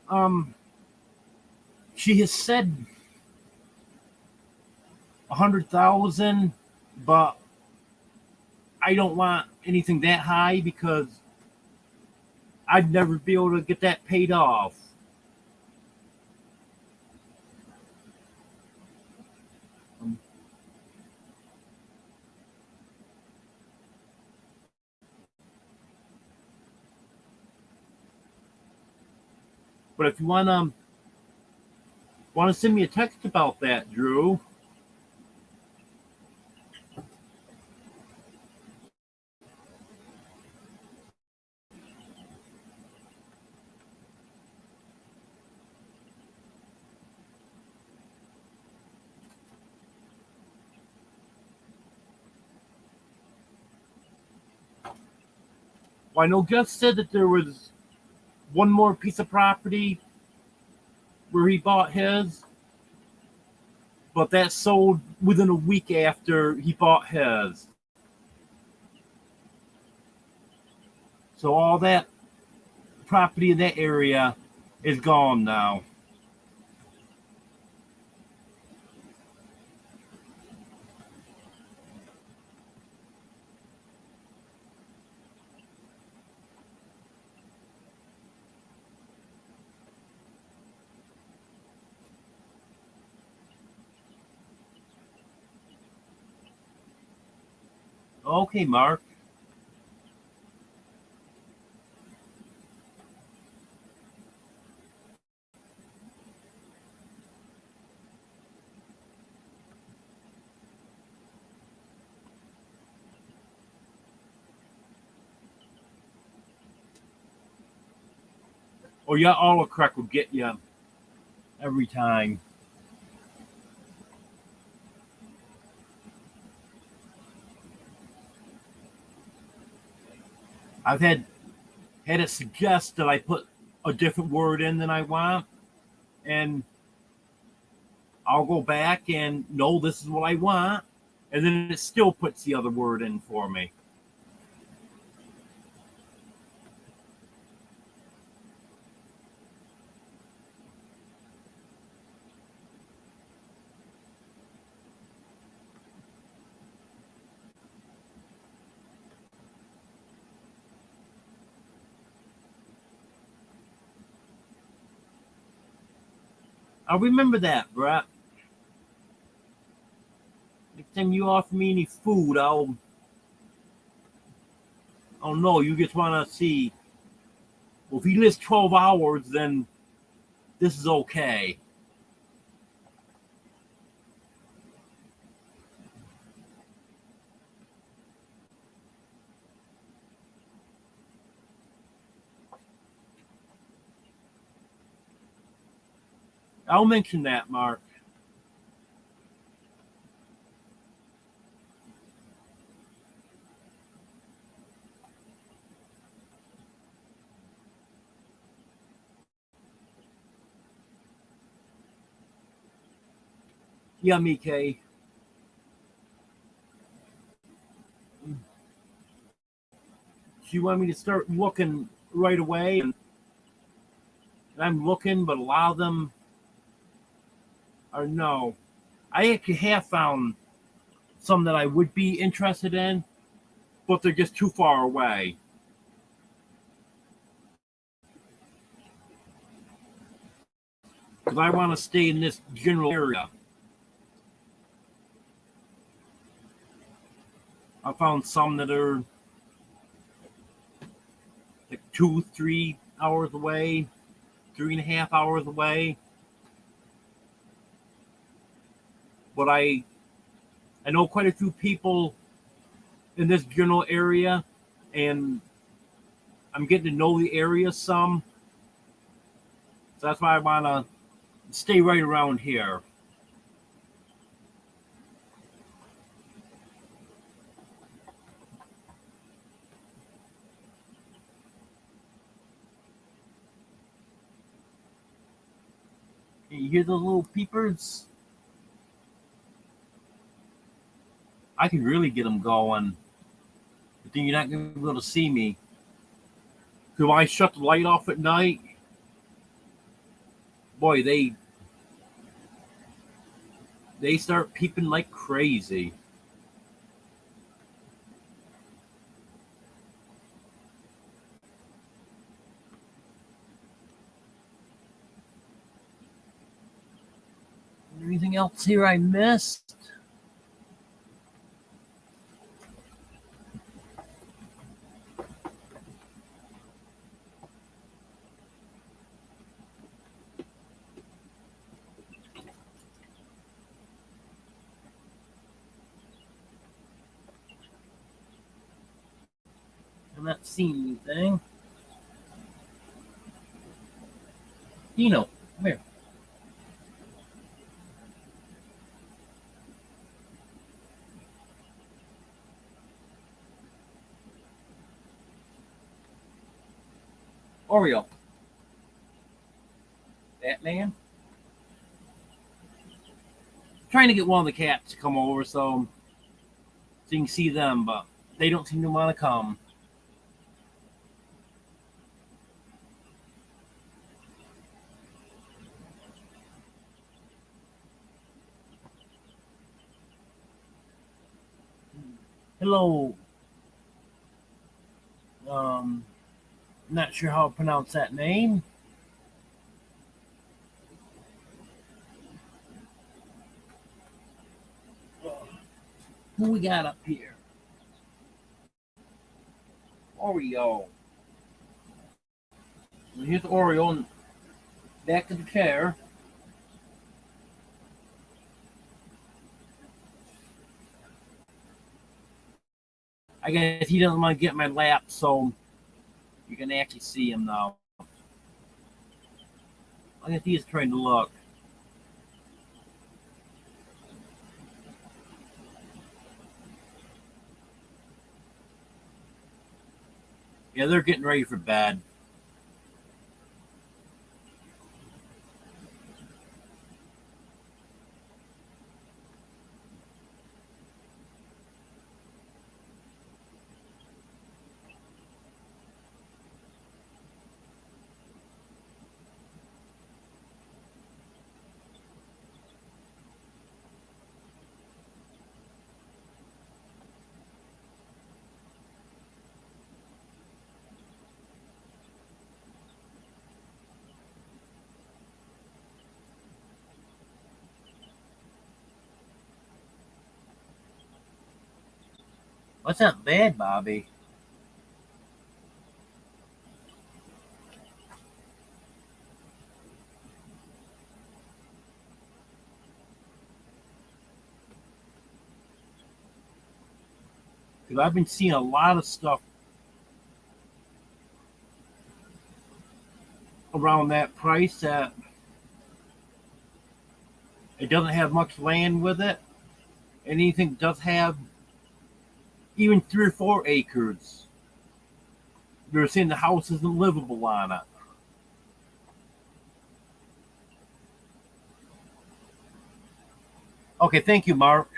Um, she has said 100,000, but I don't want anything that high because I'd never be able to get that paid off. But if you want to send me a text about that, Drew. Well, I know Jeff said that there was one more piece of property where he bought his, but that sold within a week after he bought his. So all that property in that area is gone now. Okay, Mark. Or yeah, autocorrect will get you every time. I've had it suggest that I put a different word in than I want, and I'll go back and no, this is what I want, and then it still puts the other word in for me. I'll remember that, Brett. Next time you offer me any food, I'll know. You just want to see. Well, if he lives 12 hours, then this is okay. I'll mention that, Mark. Yeah, Mike. You want me to start looking right away, and I'm looking, but a lot of them are no. I actually have found some that I would be interested in, but they're just too far away. Because I want to stay in this general area. I found some that are like 2, 3 hours away, 3.5 hours away. But I know quite a few people in this general area, and I'm getting to know the area some. So that's why I want to stay right around here. Can you hear those little peepers? I can really get them going, but then you're not going to be able to see me. Because when I shut the light off at night, boy, they start peeping like crazy. Anything else here I missed? I'm not seeing anything. Dino, come here. Oreo. That man. Trying to get one of the cats to come over so you can see them, but they don't seem to want to come. Hello. Not sure how to pronounce that name. Who we got up here? Oreo. Here's Oreo and back to the chair. I guess he doesn't want to get in my lap, so you can actually see him now. I guess he's trying to look. Yeah, they're getting ready for bed. What's not bad, Bobby? Because I've been seeing a lot of stuff around that price that it doesn't have much land with it. Anything does have even 3 or 4 acres. They're saying the house isn't livable on it. Okay, thank you, Mark.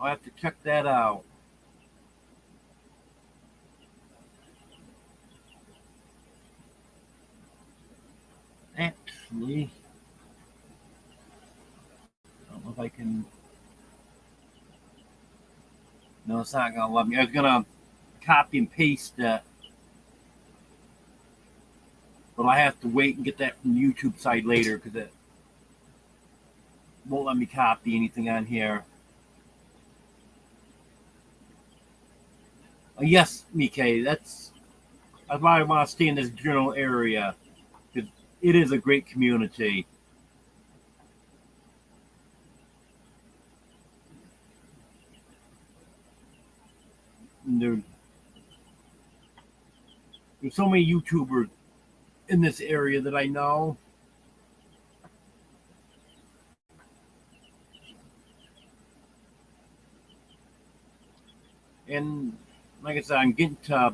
I'll have to check that out. Actually, I don't know if I can. No, it's not gonna let me. I was gonna copy and paste that, but I have to wait and get that from the YouTube side later because it won't let me copy anything on here. Yes, Mike, that's why I want to stay in this general area because it is a great community. And there's so many YouTubers in this area that I know. And like I said, I'm getting to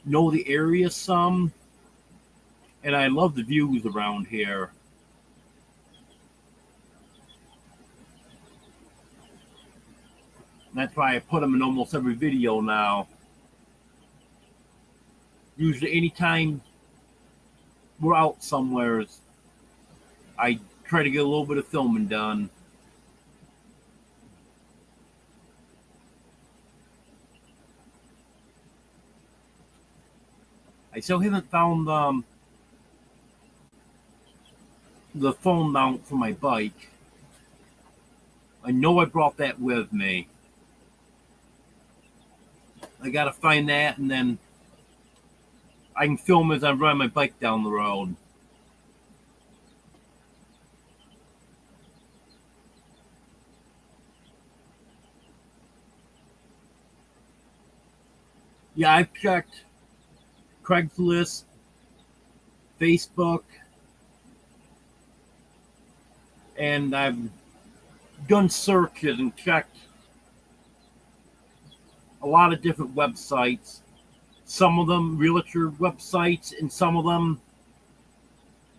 know the area some, and I love the views around here. And that's why I put them in almost every video now. Usually, anytime we're out somewhere, I try to get a little bit of filming done. I still haven't found the phone mount for my bike. I know I brought that with me. I gotta find that, and then I can film as I ride my bike down the road. Yeah, I've checked Craigslist, Facebook, and I've done searches and checked a lot of different websites. Some of them realtor websites, and some of them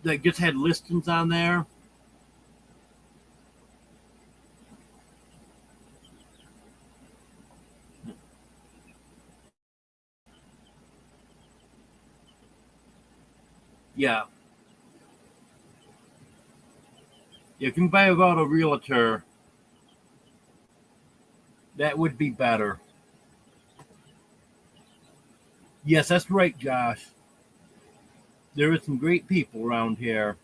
that just had listings on there. Yeah, if you can buy about a realtor, that would be better. Yes, that's right, Josh. There are some great people around here.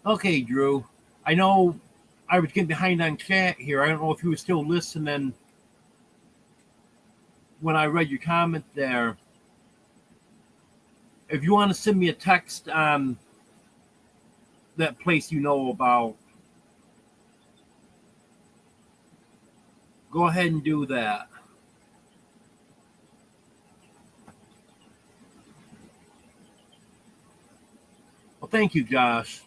Okay, Drew. I know I was getting behind on chat here. I don't know if you were still listening when I read your comment there. If you want to send me a text on that place you know about, go ahead and do that. Well, thank you, Josh.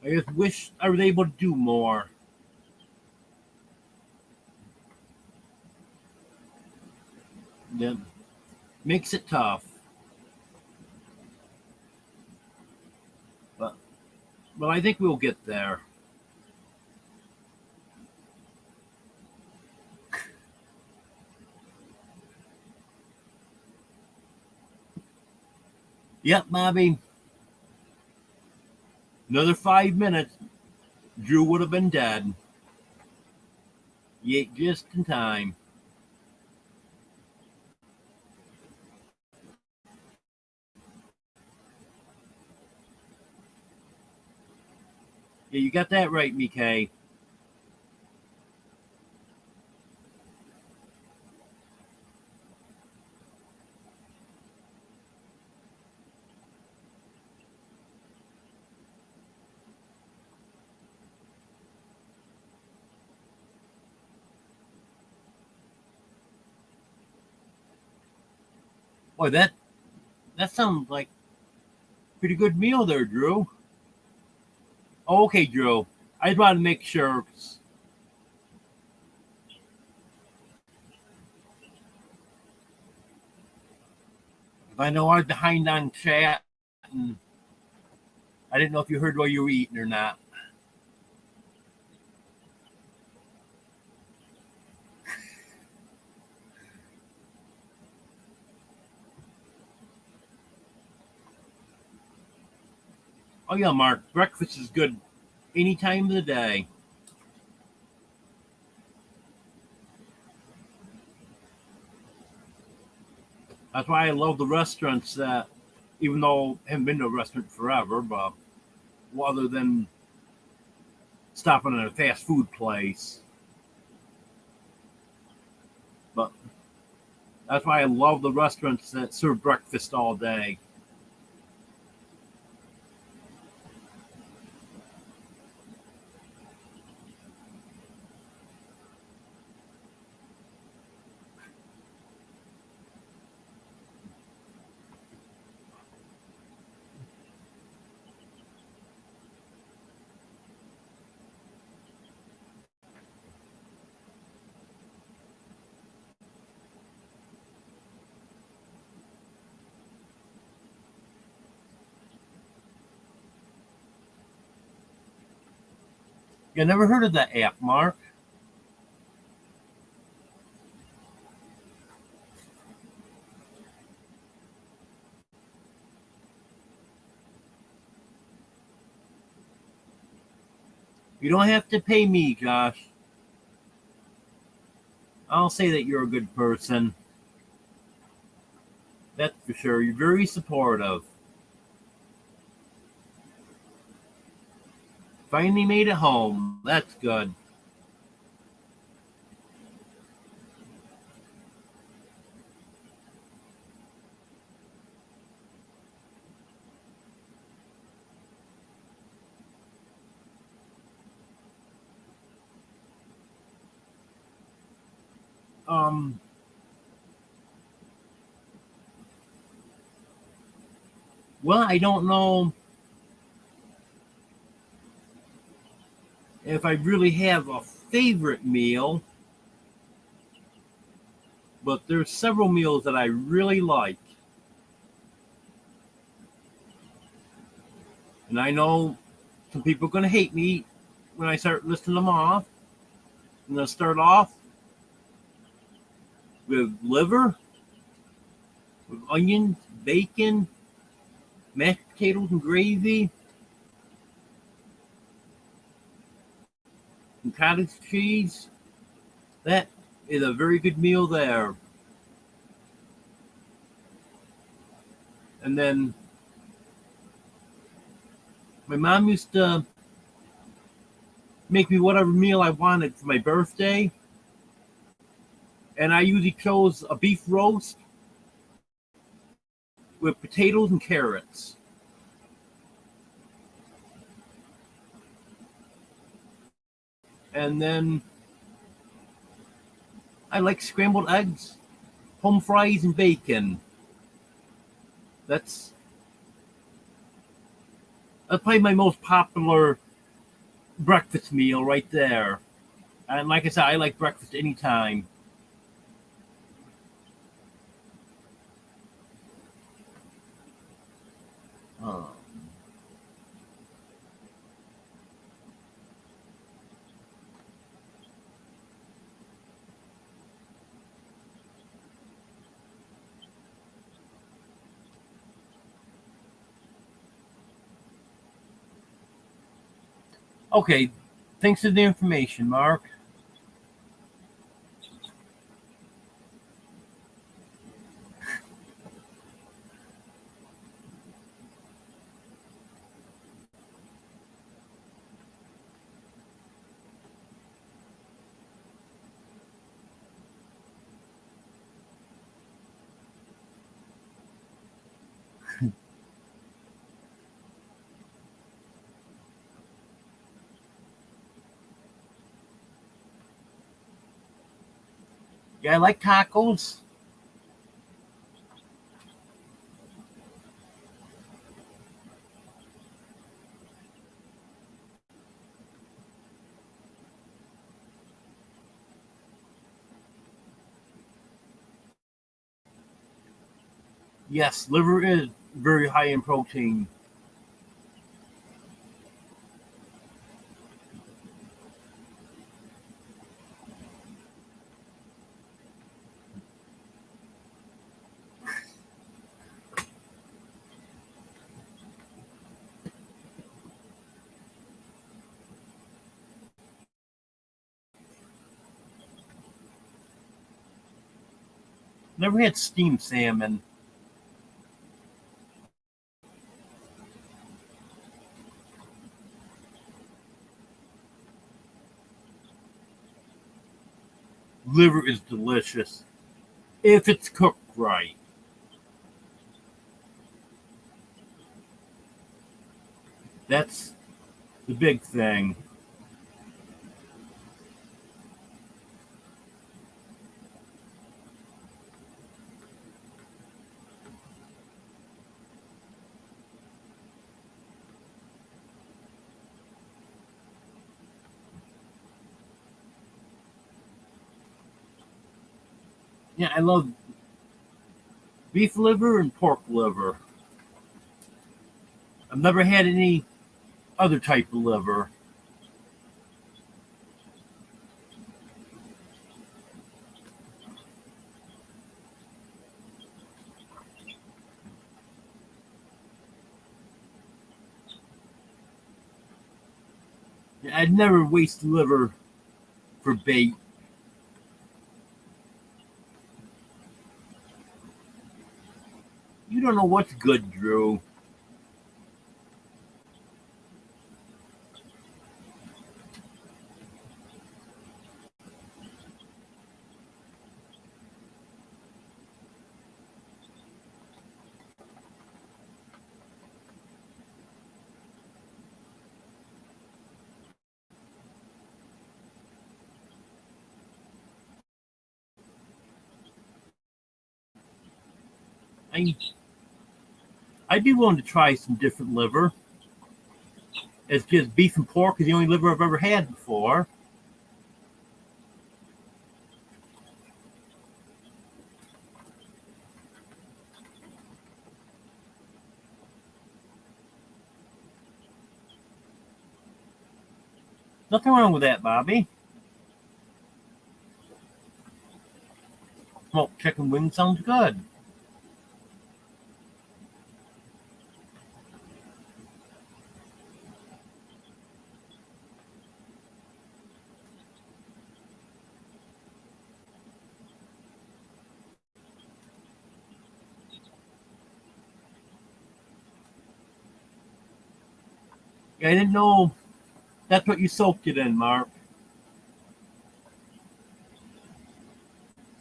I just wish I was able to do more. That makes it tough. But I think we'll get there. Yep, Bobby. Another 5 minutes, Drew would have been dead. Yet just in time. Yeah, you got that right, BK. Boy, that sounds like a pretty good meal there, Drew. Oh, okay, Drew. I just wanted to make sure. If I know I was behind on chat, and I didn't know if you heard what you were eating or not. Oh yeah, Mark. Breakfast is good any time of the day. That's why I love the restaurants that, even though I haven't been to a restaurant forever, but other than stopping at a fast food place. But that's why I love the restaurants that serve breakfast all day. You never heard of that app, Mark? You don't have to pay me, Josh. I'll say that you're a good person. That's for sure. You're very supportive. Finally made it home. That's good. Um, well, I don't know if I really have a favorite meal, but there's several meals that I really like. And I know some people are going to hate me when I start listing them off. I'm going to start off with liver, with onions, bacon, mashed potatoes and gravy, and cottage cheese. That is a very good meal there. And then my mom used to make me whatever meal I wanted for my birthday. And I usually chose a beef roast with potatoes and carrots. And then I like scrambled eggs, home fries, and bacon. That's that's probably my most popular breakfast meal right there. And like I said, I like breakfast anytime. Uh, okay, thanks for the information, Mark. Yeah, I like tacos. Yes, liver is very high in protein. Never had steamed salmon. Liver is delicious if it's cooked right. That's the big thing. Yeah, I love beef liver and pork liver. I've never had any other type of liver. I'd never waste liver for bait. You don't know what's good, Drew. I, I'd be willing to try some different liver. It's just beef and pork is the only liver I've ever had before. Nothing wrong with that, Bobby. Smoked chicken wing sounds good. Yeah, I didn't know that's what you soaked it in, Mark.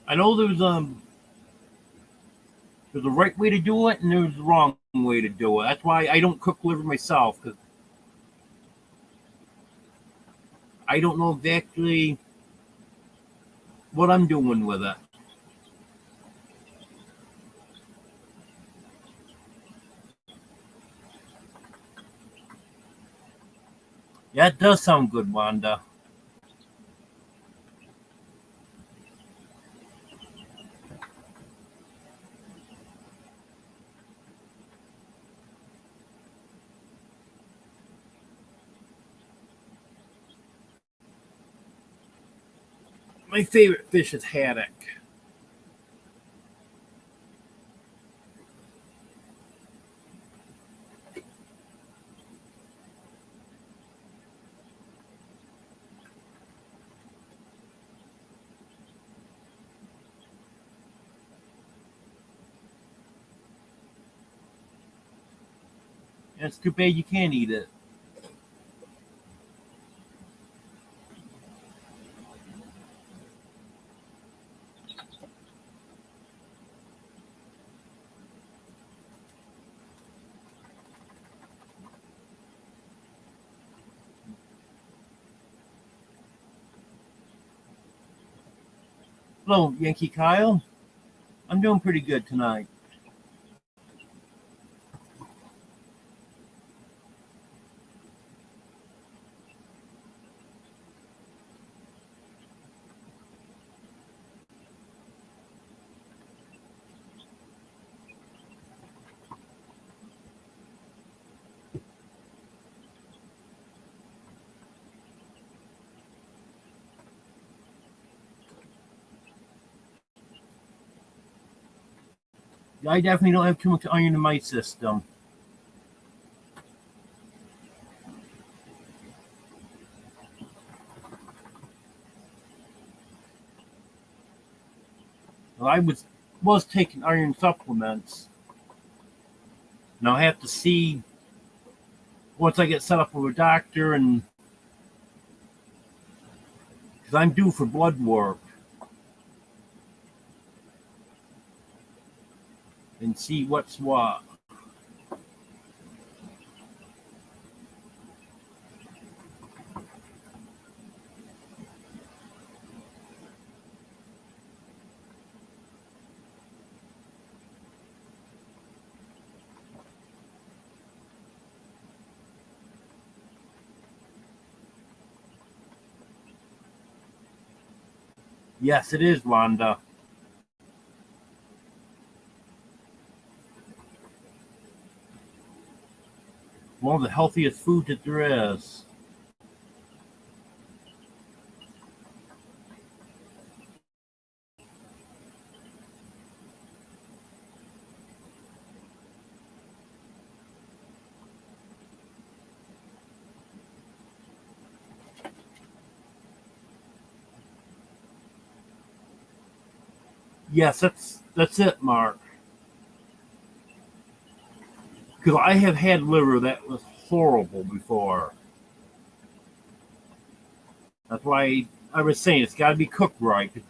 I know there's a right way to do it and there's the wrong way to do it. That's why I don't cook liver myself because I don't know exactly what I'm doing with it. Yeah, it does sound good, Wanda. My favorite fish is haddock. And it's too bad you can't eat it. Hello, Yankee Kyle. I'm doing pretty good tonight. I definitely don't have too much iron in my system. Well, I was taking iron supplements. Now I have to see once I get set up with a doctor and because I'm due for blood work and see what's what. Yes, it is, Rhonda. One of the healthiest foods that there is. Yes, that's it, Mark. Because I have had liver that was horrible before. That's why I was saying it's got to be cooked right. If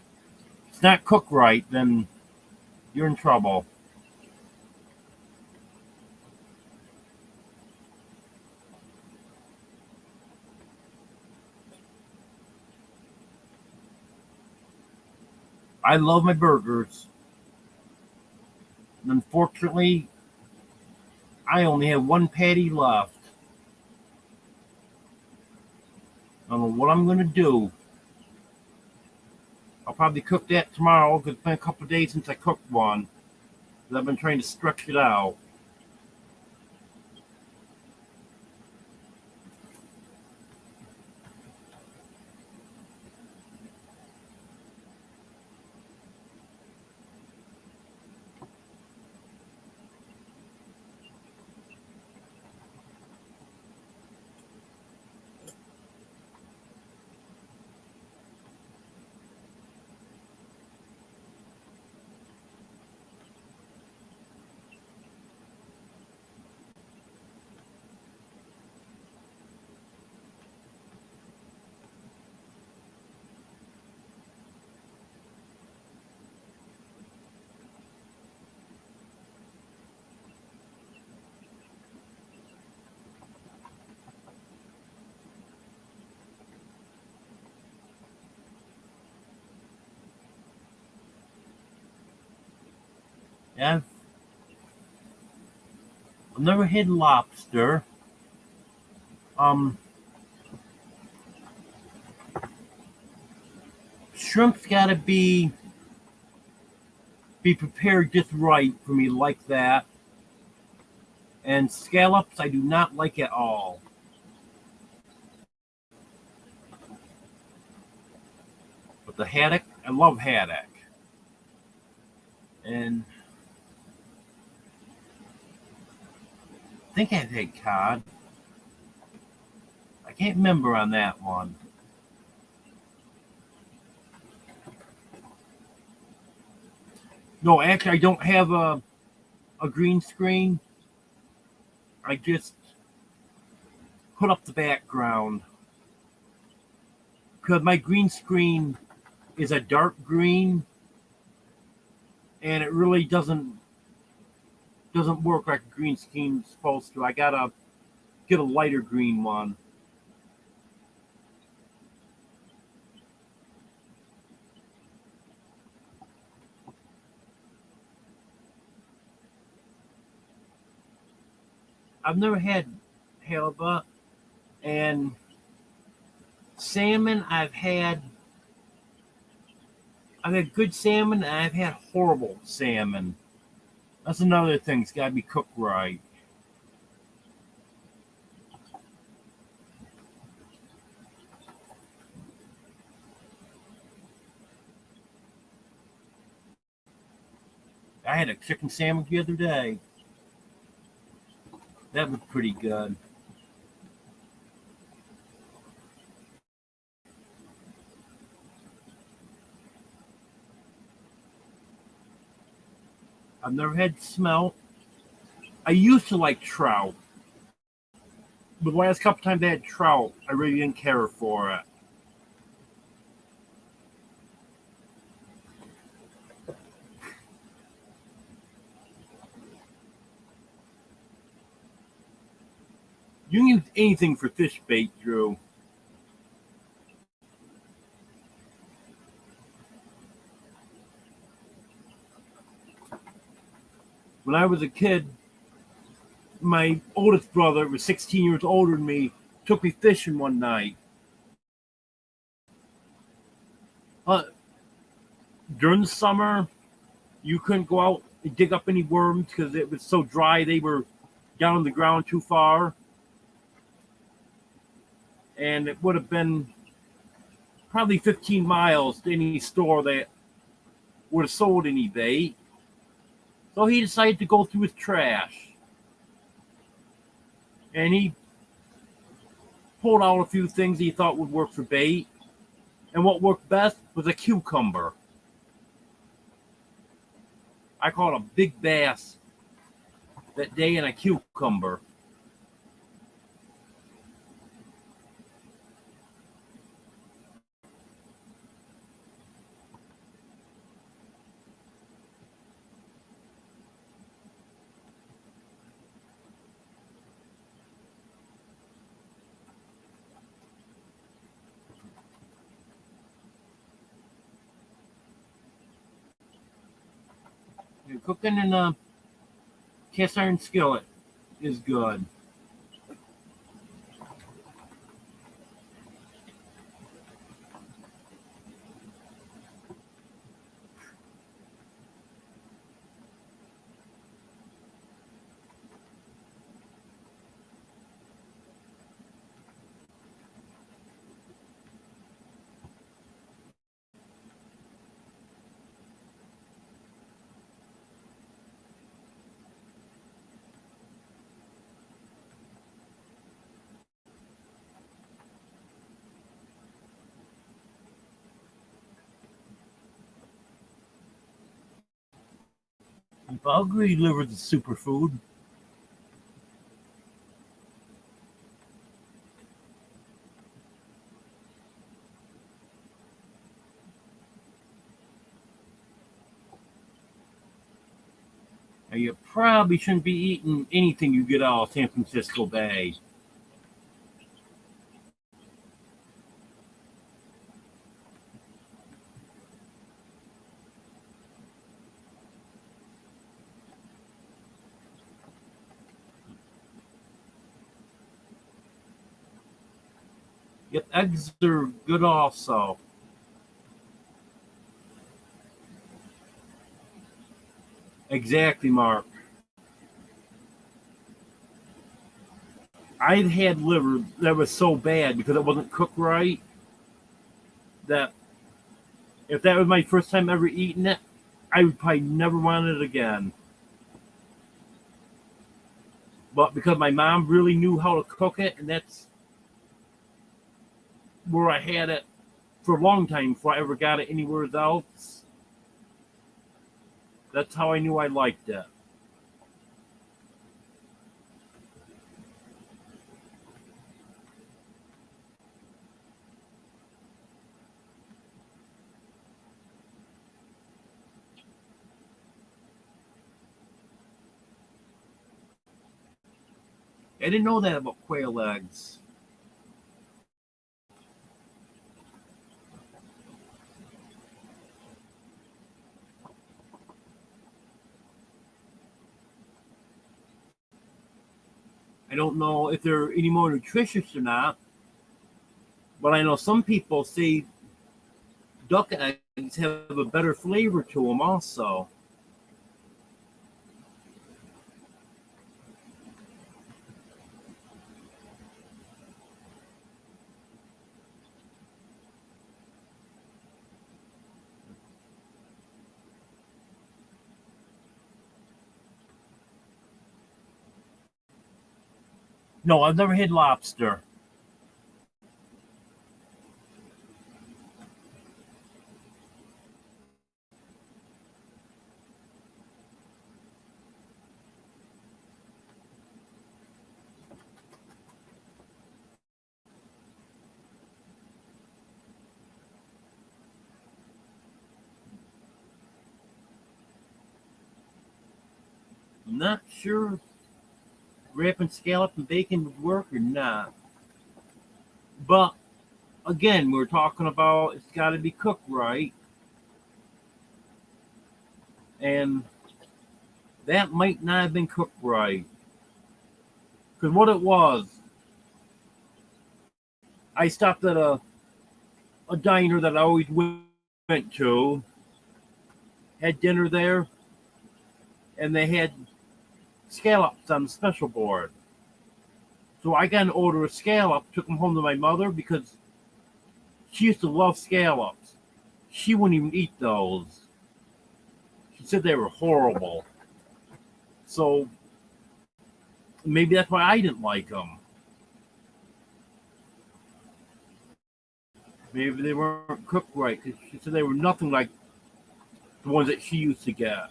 it's not cooked right, then you're in trouble. I love my burgers. Unfortunately, I only have one patty left. I don't know what I'm going to do. I'll probably cook that tomorrow because it's been a couple of days since I cooked one. I've been trying to stretch it out. Yeah, I've never had lobster. Um, Shrimp's got to be prepared just right for me like that. And scallops, I do not like at all. But the haddock, I love haddock. And I think I've had cod. I can't remember on that one. No, actually, I don't have a green screen. I just put up the background because my green screen is a dark green, and it really doesn't work like a green screen's supposed to. I gotta get a lighter green one. I've never had halibut and salmon. I've had good salmon and I've had horrible salmon. That's another thing. It's got to be cooked right. I had a chicken sandwich the other day. That was pretty good. I've never had smelt. I used to like trout, but the last couple times I had trout, I really didn't care for it. You can use anything for fish bait, Drew. When I was a kid, my oldest brother was 16 years older than me, took me fishing one night. Uh, During the summer, you couldn't go out and dig up any worms because it was so dry. They were down on the ground too far. And it would have been probably 15 miles to any store that would have sold any bait. So he decided to go through his trash. And he pulled out a few things he thought would work for bait. And what worked best was a cucumber. I caught a big bass that day and a cucumber. Cooking in a cast iron skillet is good. Bulgari liver is a superfood. And you probably shouldn't be eating anything you get out of San Francisco Bay. Yep, eggs are good also. Exactly, Mark. I'd had liver that was so bad because it wasn't cooked right that if that was my first time ever eating it, I would probably never want it again. But because my mom really knew how to cook it, and that's where I had it for a long time before I ever got it anywhere else, that's how I knew I liked it. I didn't know that about quail eggs. I don't know if they're any more nutritious or not, but I know some people say duck eggs have a better flavor to them also. No, I've never had lobster. I'm not sure if wrapping scallop and bacon would work or not. But again, we're talking about it's got to be cooked right, and that might not have been cooked right. Because what it was, I stopped at a diner that I always went to, had dinner there, and they had scallops on the special board. So I got an order of scallop, took them home to my mother because she used to love scallops. She wouldn't even eat those. She said they were horrible. So maybe that's why I didn't like them. Maybe they weren't cooked right because she said they were nothing like the ones that she used to get.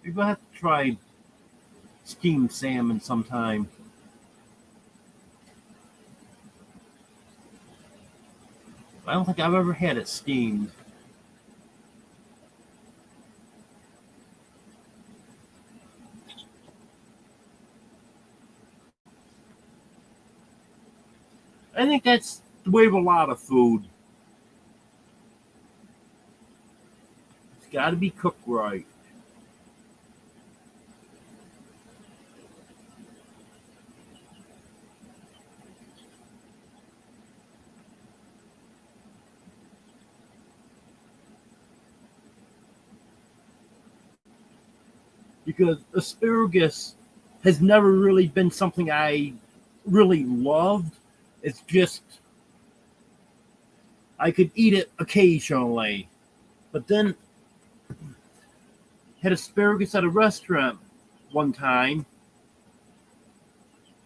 You're gonna have to try steamed salmon sometime. I don't think I've ever had it steamed. I think that's the way of a lot of food. It's got to be cooked right. Because asparagus has never really been something I really loved. It's just I could eat it occasionally. But then had asparagus at a restaurant one time,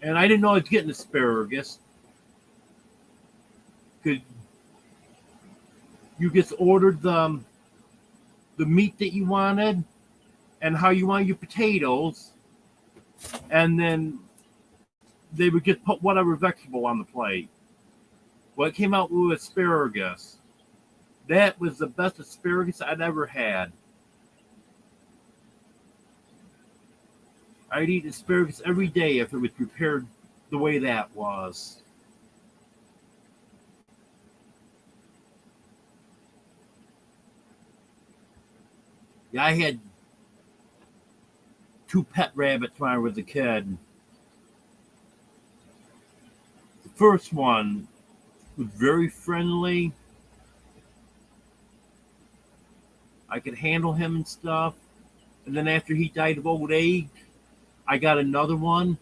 and I didn't know I was getting asparagus. Could you just ordered the meat that you wanted and how you want your potatoes, and then they would just put whatever vegetable on the plate. Well, it came out with asparagus. That was the best asparagus I'd ever had. I'd eat asparagus every day if it was prepared the way that was. Yeah, I had two pet rabbits when I was a kid. The first one was very friendly. I could handle him and stuff. And then after he died of old age, I got another one.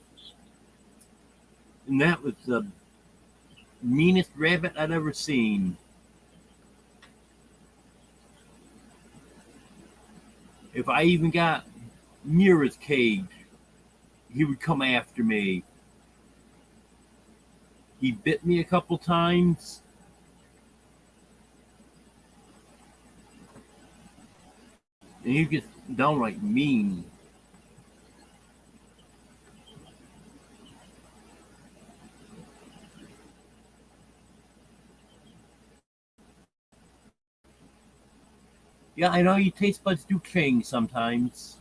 And that was the meanest rabbit I'd ever seen. If I even got near his cage, he would come after me. He bit me a couple times. And he gets downright mean. Yeah, I know your taste buds do change sometimes.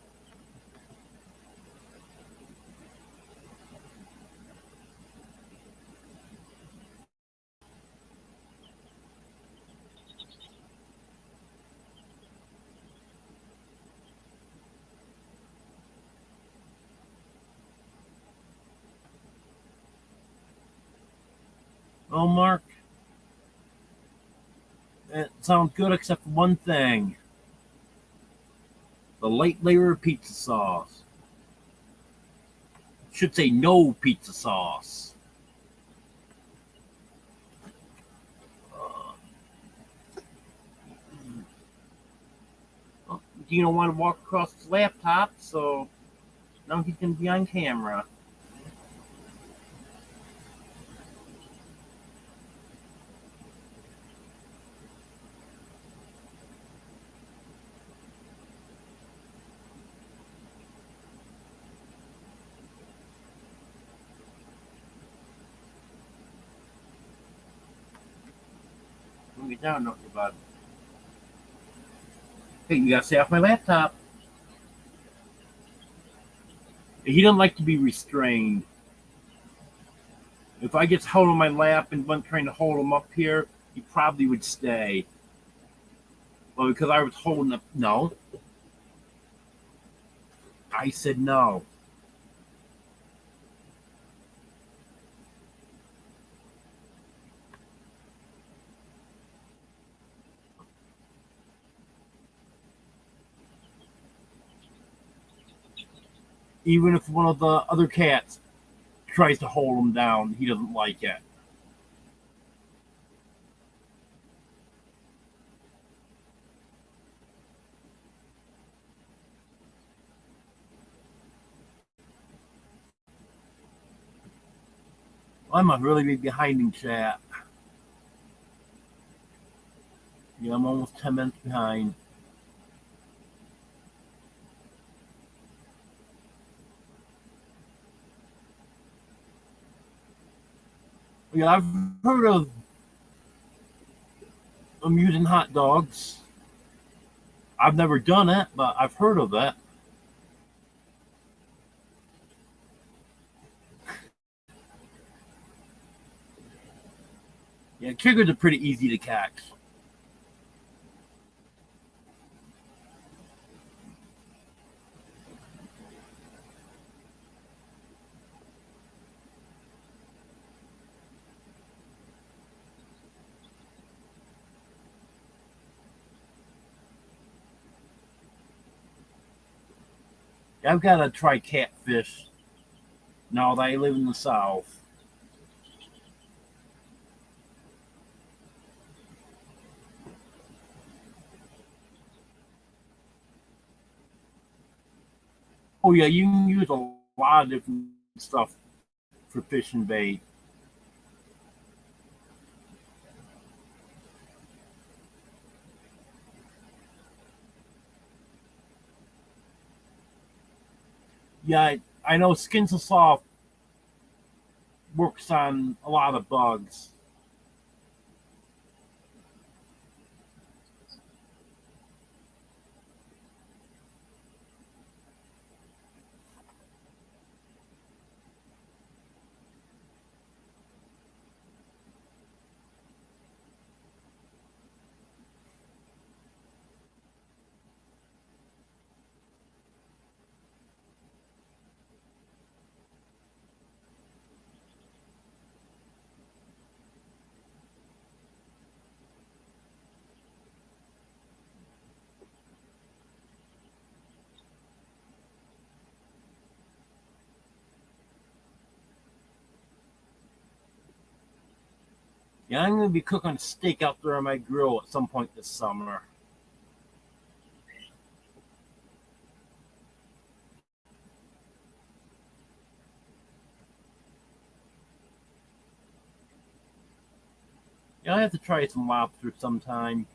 Oh, Mark, that sounds good except for one thing: the light layer of pizza sauce. Should say no pizza sauce. Uh, well, Dino wanted to walk across his laptop, so now he's going to be on camera. Let me get down, nothing about it. Hey, you got to stay off my laptop. He doesn't like to be restrained. If I gets held on my lap and went trying to hold him up here, he probably would stay. Well, because I was holding up. No. I said no. Even if one of the other cats tries to hold him down, he doesn't like it. I must really be behind in chat. Yeah, I'm almost 10 minutes behind. Yeah, I've heard of amusing hot dogs. I've never done it, but I've heard of it. Yeah, chiggers are pretty easy to catch. I've got to try catfish now that I live in the South. Oh yeah, you can use a lot of different stuff for fishing bait. Yeah, I know Skins of Soft works on a lot of bugs. Yeah, I'm gonna be cooking steak out there on my grill at some point this summer. Yeah, I have to try some lobster sometime.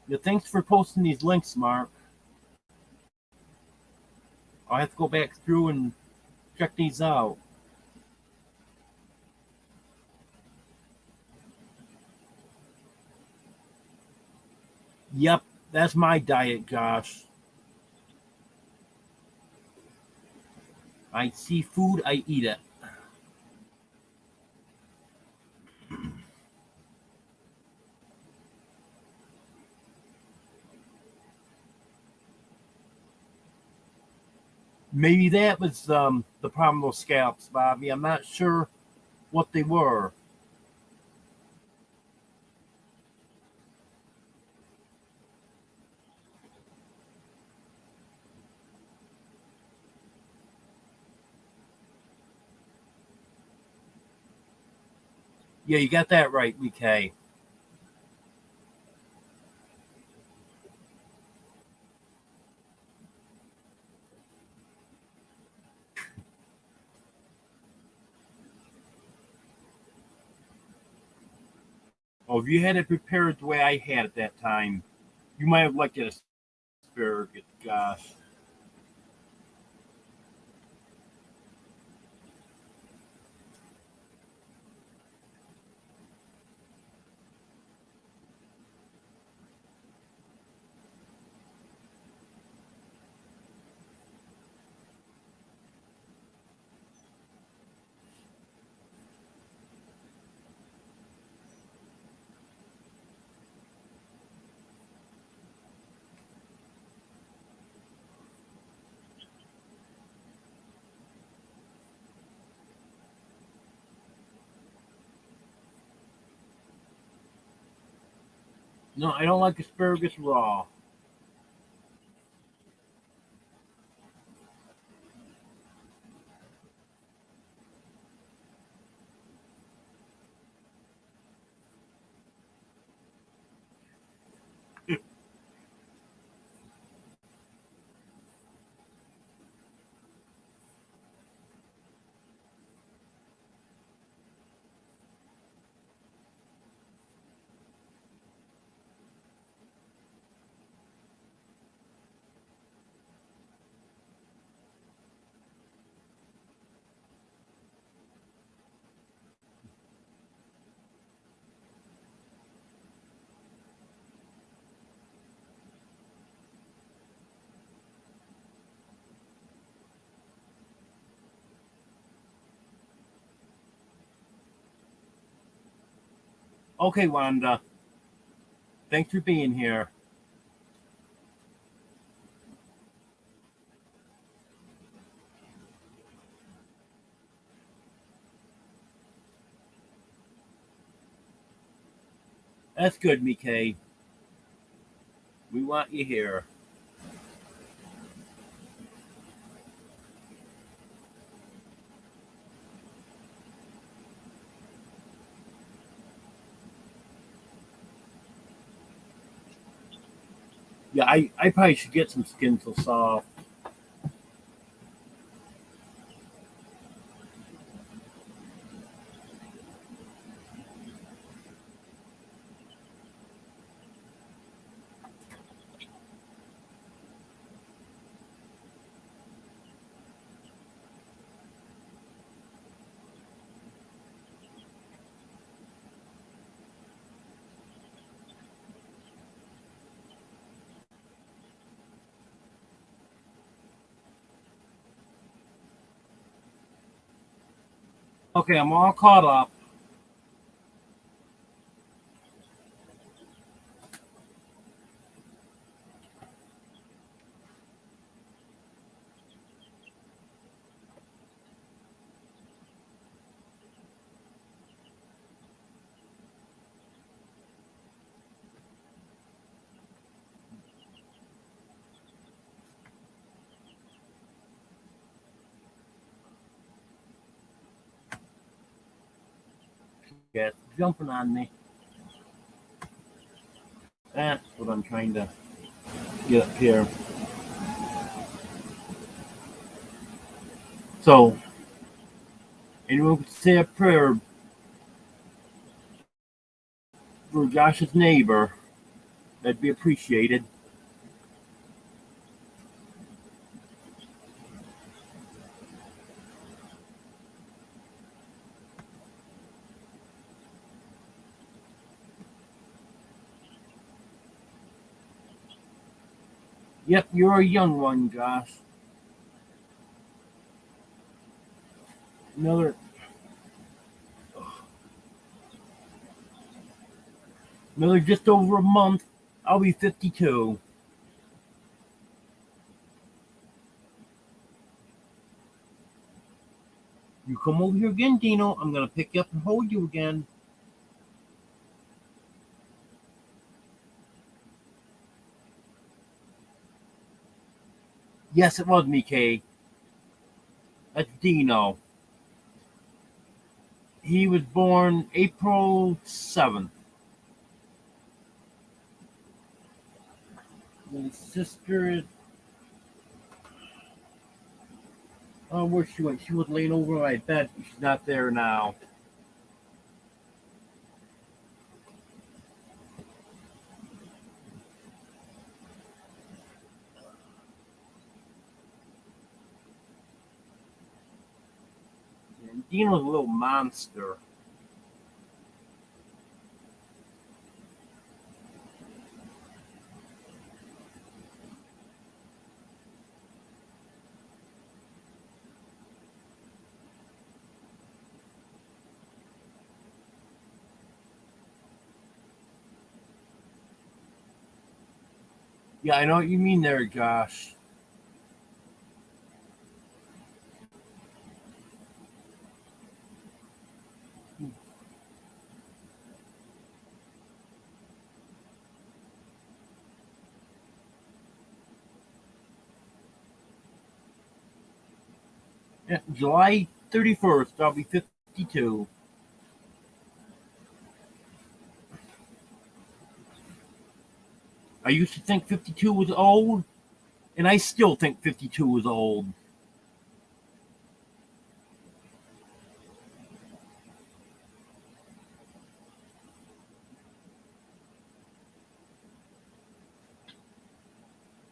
Yeah, thanks for posting these links, Mark. I'll have to go back through and check these out. Yep, that's my diet, Josh. I see food, I eat it. Maybe that was the problem with scallops, Bobby. I'm not sure what they were. Yeah, you got that right, BK. Oh, if you had it prepared the way I had it that time, you might have liked it asparagus. Gosh. No, I don't like asparagus raw. Okay, Wanda. Thanks for being here. That's good, Mikay. We want you here. Yeah, I probably should get some skin so soft. Okay, I'm all caught up. Get jumping on me. That's what I'm trying to get up here. So, anyone could say a prayer for Josh's neighbor. That'd be appreciated. Yep, you're a young one, Josh. Another another just over a month. I'll be 52. You come over here again, Dino. I'm gonna pick you up and hold you again. Yes, it was me, Kay. That's Dino. He was born April 7th. My sister, where she went? She was laying over my bed. She's not there now. And Dino's a little monster. Yeah, I know what you mean there, Josh. Yeah, July 31st, I'll be 52. I used to think 52 was old, and I still think 52 is old.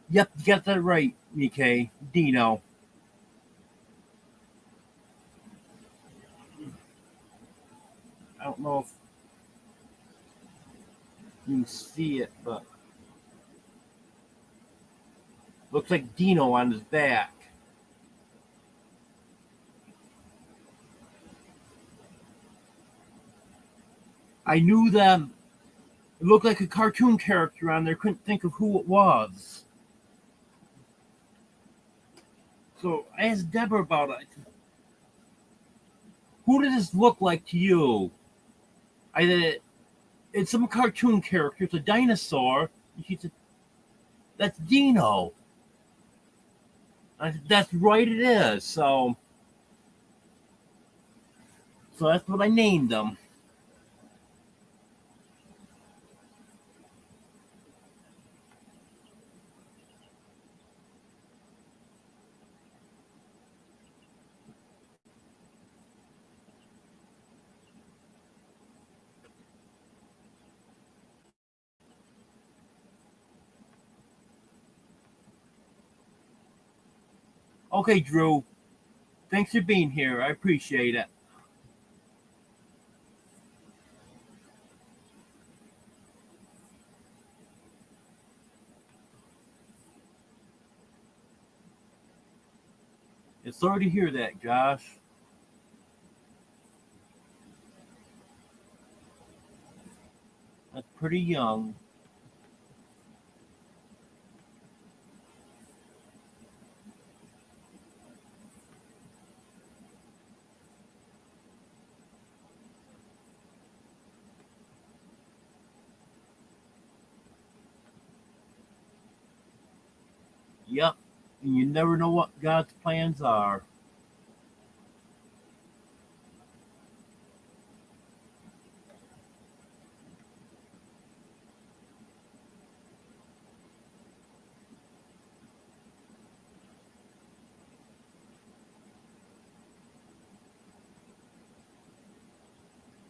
Yep, you got that right, Nikkei. Dino. I don't know if you can see it, but looks like Dino on his back. I knew them. It looked like a cartoon character on there. Couldn't think of who it was. So I asked Deborah about it. Who does this look like to you? I said, it's some cartoon character. It's a dinosaur. And she said, that's Dino. I said, that's right, it is. So that's what I named him. Okay, Drew. Thanks for being here. I appreciate it. It's sorry to hear that, Josh. That's pretty young. Yep. And you never know what God's plans are.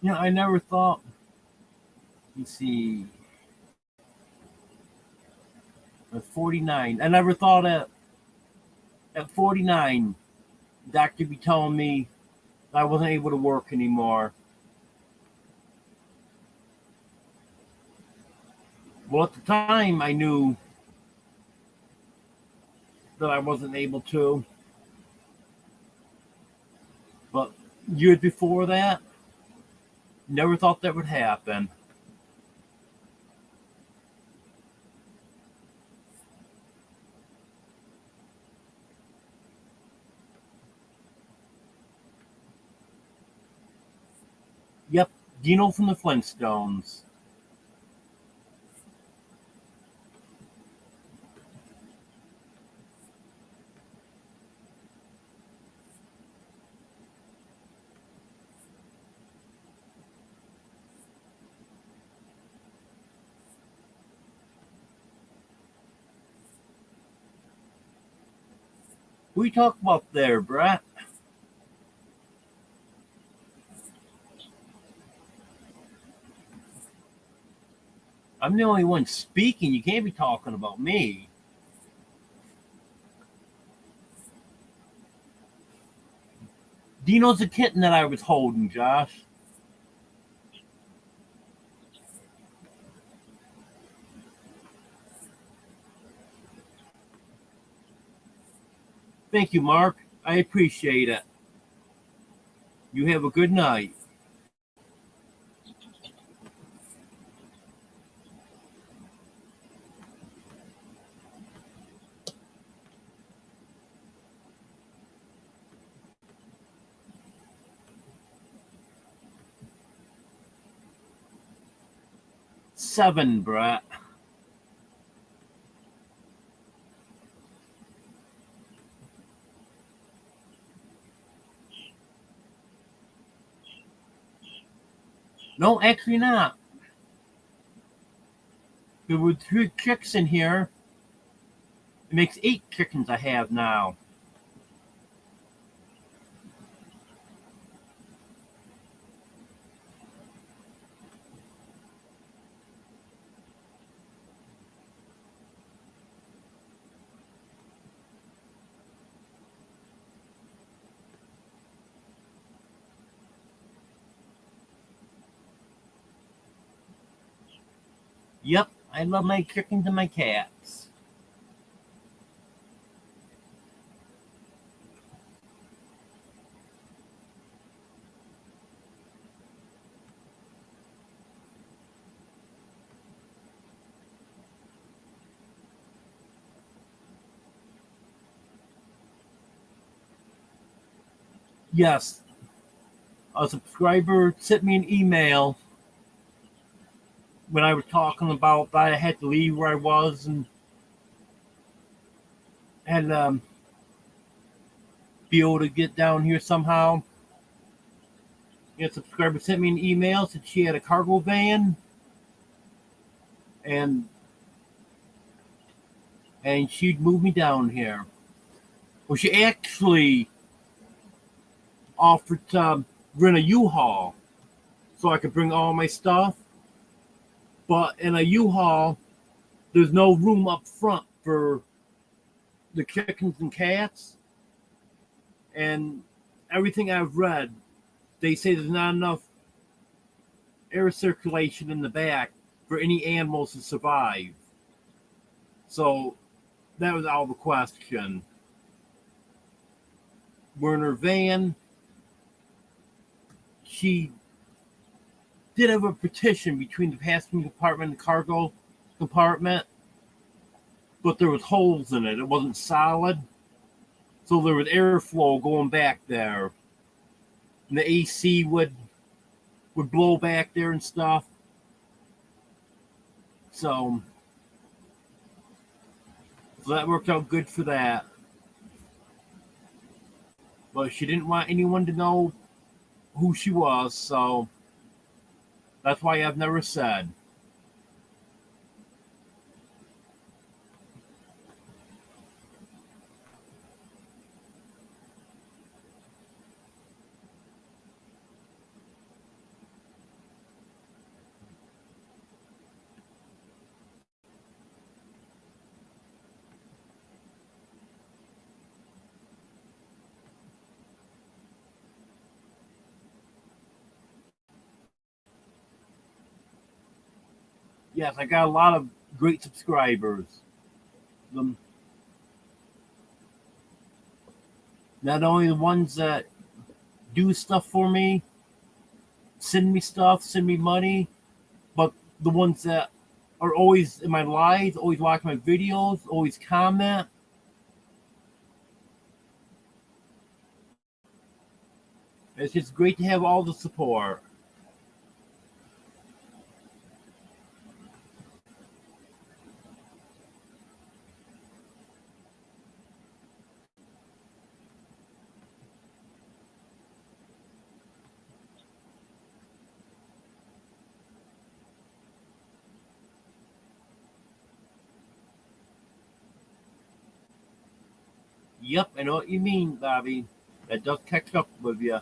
I never thought. You see, at 49, I never thought at 49, doctor be telling me I wasn't able to work anymore. Well, at the time, I knew that I wasn't able to, but years before that, never thought that would happen. Yep, Dino from the Flintstones. Who you talk about there, Brett? I'm the only one speaking. You can't be talking about me. Dino's a kitten that I was holding, Josh. Thank you, Mark. I appreciate it. You have a good night. 7, Brett. No, actually not. There were 3 chicks in here. It makes 8 chickens I have now. Yep, I love my chickens and my cats. Yes, a subscriber sent me an email when I was talking about that I had to leave where I was and had be able to get down here somehow. A subscriber sent me an email, said she had a cargo van and she'd move me down here. Well, she actually offered to rent a U-Haul so I could bring all my stuff. But in a U-Haul, there's no room up front for the chickens and cats. And everything I've read, they say there's not enough air circulation in the back for any animals to survive. So that was out of the question. We're in her van. She did have a partition between the passenger compartment and the cargo compartment, but there was holes in it. It wasn't solid. So there was airflow going back there. And the AC would blow back there and stuff. So that worked out good for that. But she didn't want anyone to know who she was, so that's why I've never said. Yes, I got a lot of great subscribers. Not only the ones that do stuff for me, send me stuff, send me money, but the ones that are always in my lives, always watch my videos, always comment. It's just great to have all the support. Yep, I know what you mean, Bobby. That does catch up with you.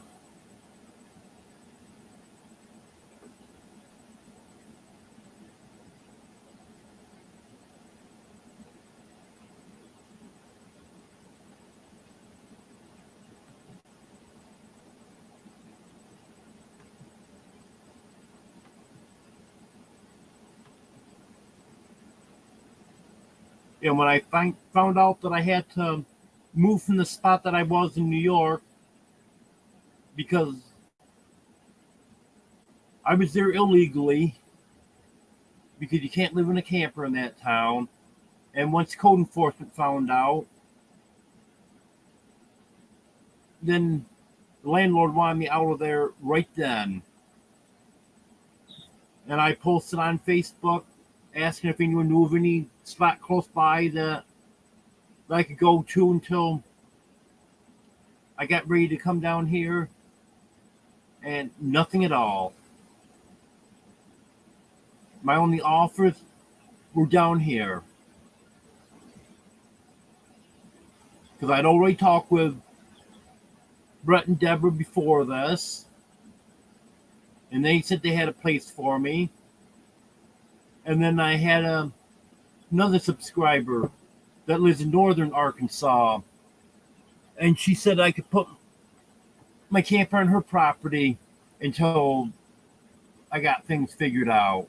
And when I found out that I had to move from the spot that I was in New York because I was there illegally, because you can't live in a camper in that town. And once code enforcement found out, then the landlord wanted me out of there right then. And I posted on Facebook asking if anyone knew of any spot close by that I could go to until I got ready to come down here. And nothing at all. My only offers were down here. Because I'd already talked with Brett and Deborah before this. And they said they had a place for me. And then I had another subscriber that lives in northern Arkansas. And she said I could put my camper on her property until I got things figured out.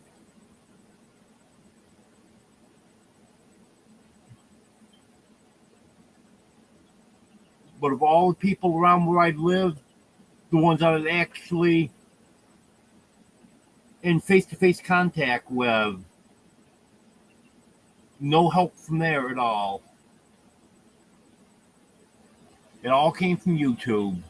But of all the people around where I lived, the ones I was actually in face-to-face contact with, no help from there at all. It all came from YouTube.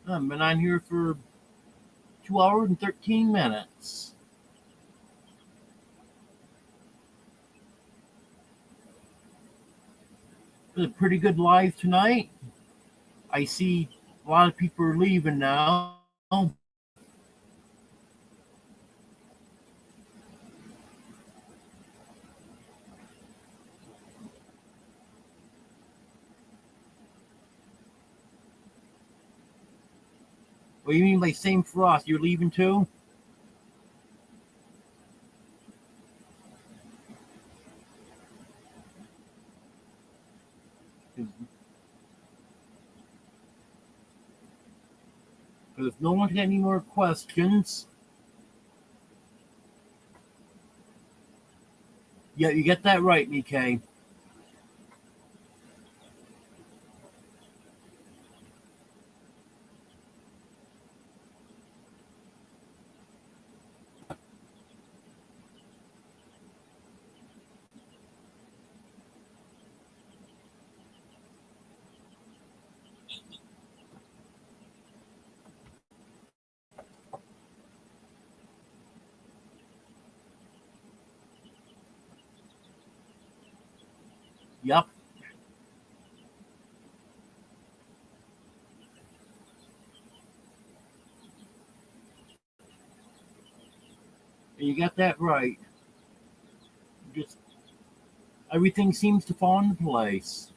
I've been on here for 2 hours and 13 minutes. It's a pretty good live tonight. I see a lot of people are leaving now. What do you mean by same for us? You're leaving too? Because if no one's got any more questions, yeah, you get that right, Nikkei. Yep. You got that right. Just everything seems to fall into place.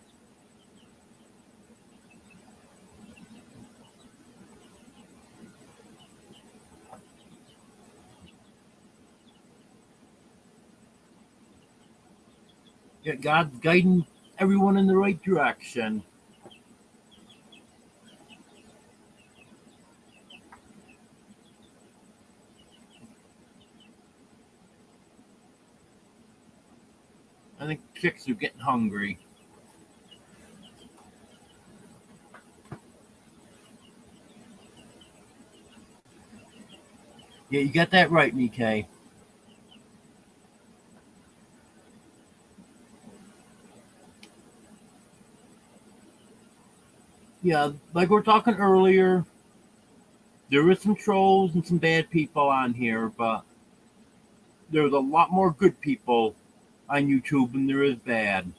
Yeah, God's guiding everyone in the right direction. I think chicks are getting hungry. Yeah, you got that right, Nikkei. Yeah, like we were talking earlier, there is some trolls and some bad people on here, but there's a lot more good people on YouTube than there is bad.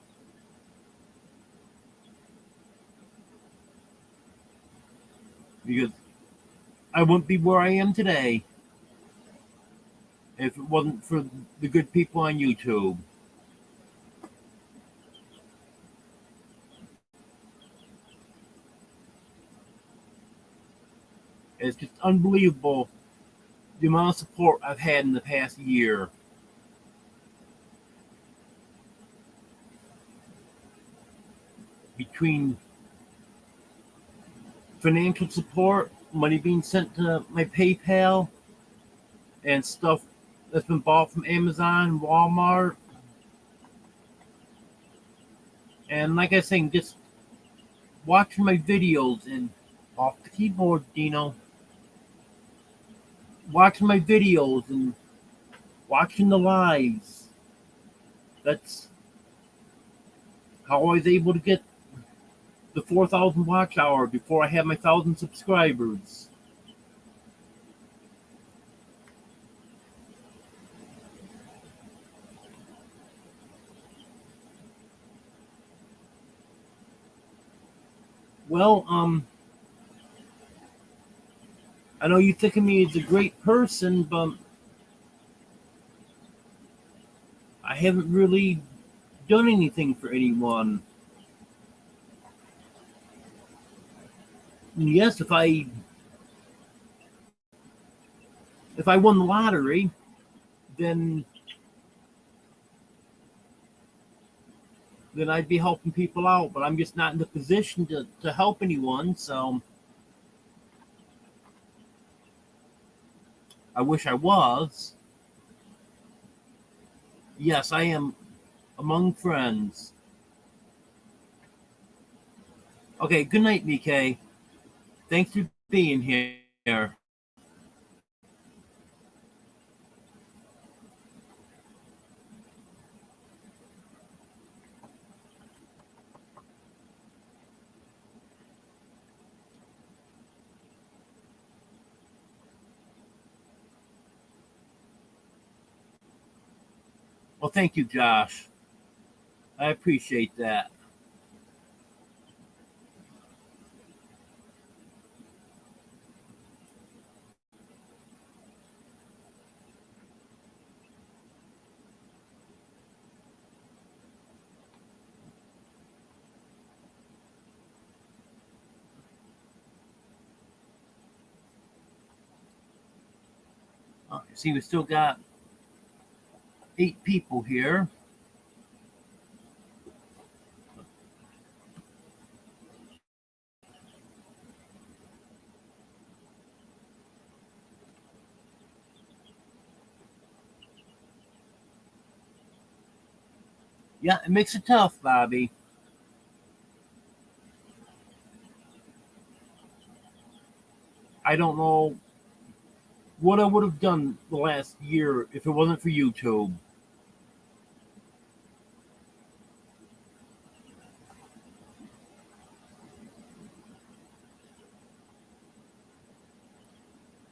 Because I wouldn't be where I am today if it wasn't for the good people on YouTube. It's just unbelievable the amount of support I've had in the past year. Between financial support, money being sent to my PayPal, and stuff that's been bought from Amazon, Walmart, and like I say, just watching my videos and off the keyboard, Dino. Watching my videos and watching the lives. That's how I was able to get the 4,000 watch hour before I had my 1,000 subscribers. Well, I know you think of me as a great person, but I haven't really done anything for anyone. And yes, if I won the lottery, then I'd be helping people out, but I'm just not in the position to help anyone, so I wish I was. Yes, I am among friends. Okay, good night, BK. Thanks for being here. Well, thank you, Josh. I appreciate that. See, we still got 8 people here. Yeah, it makes it tough, Bobby. I don't know what I would have done the last year if it wasn't for YouTube.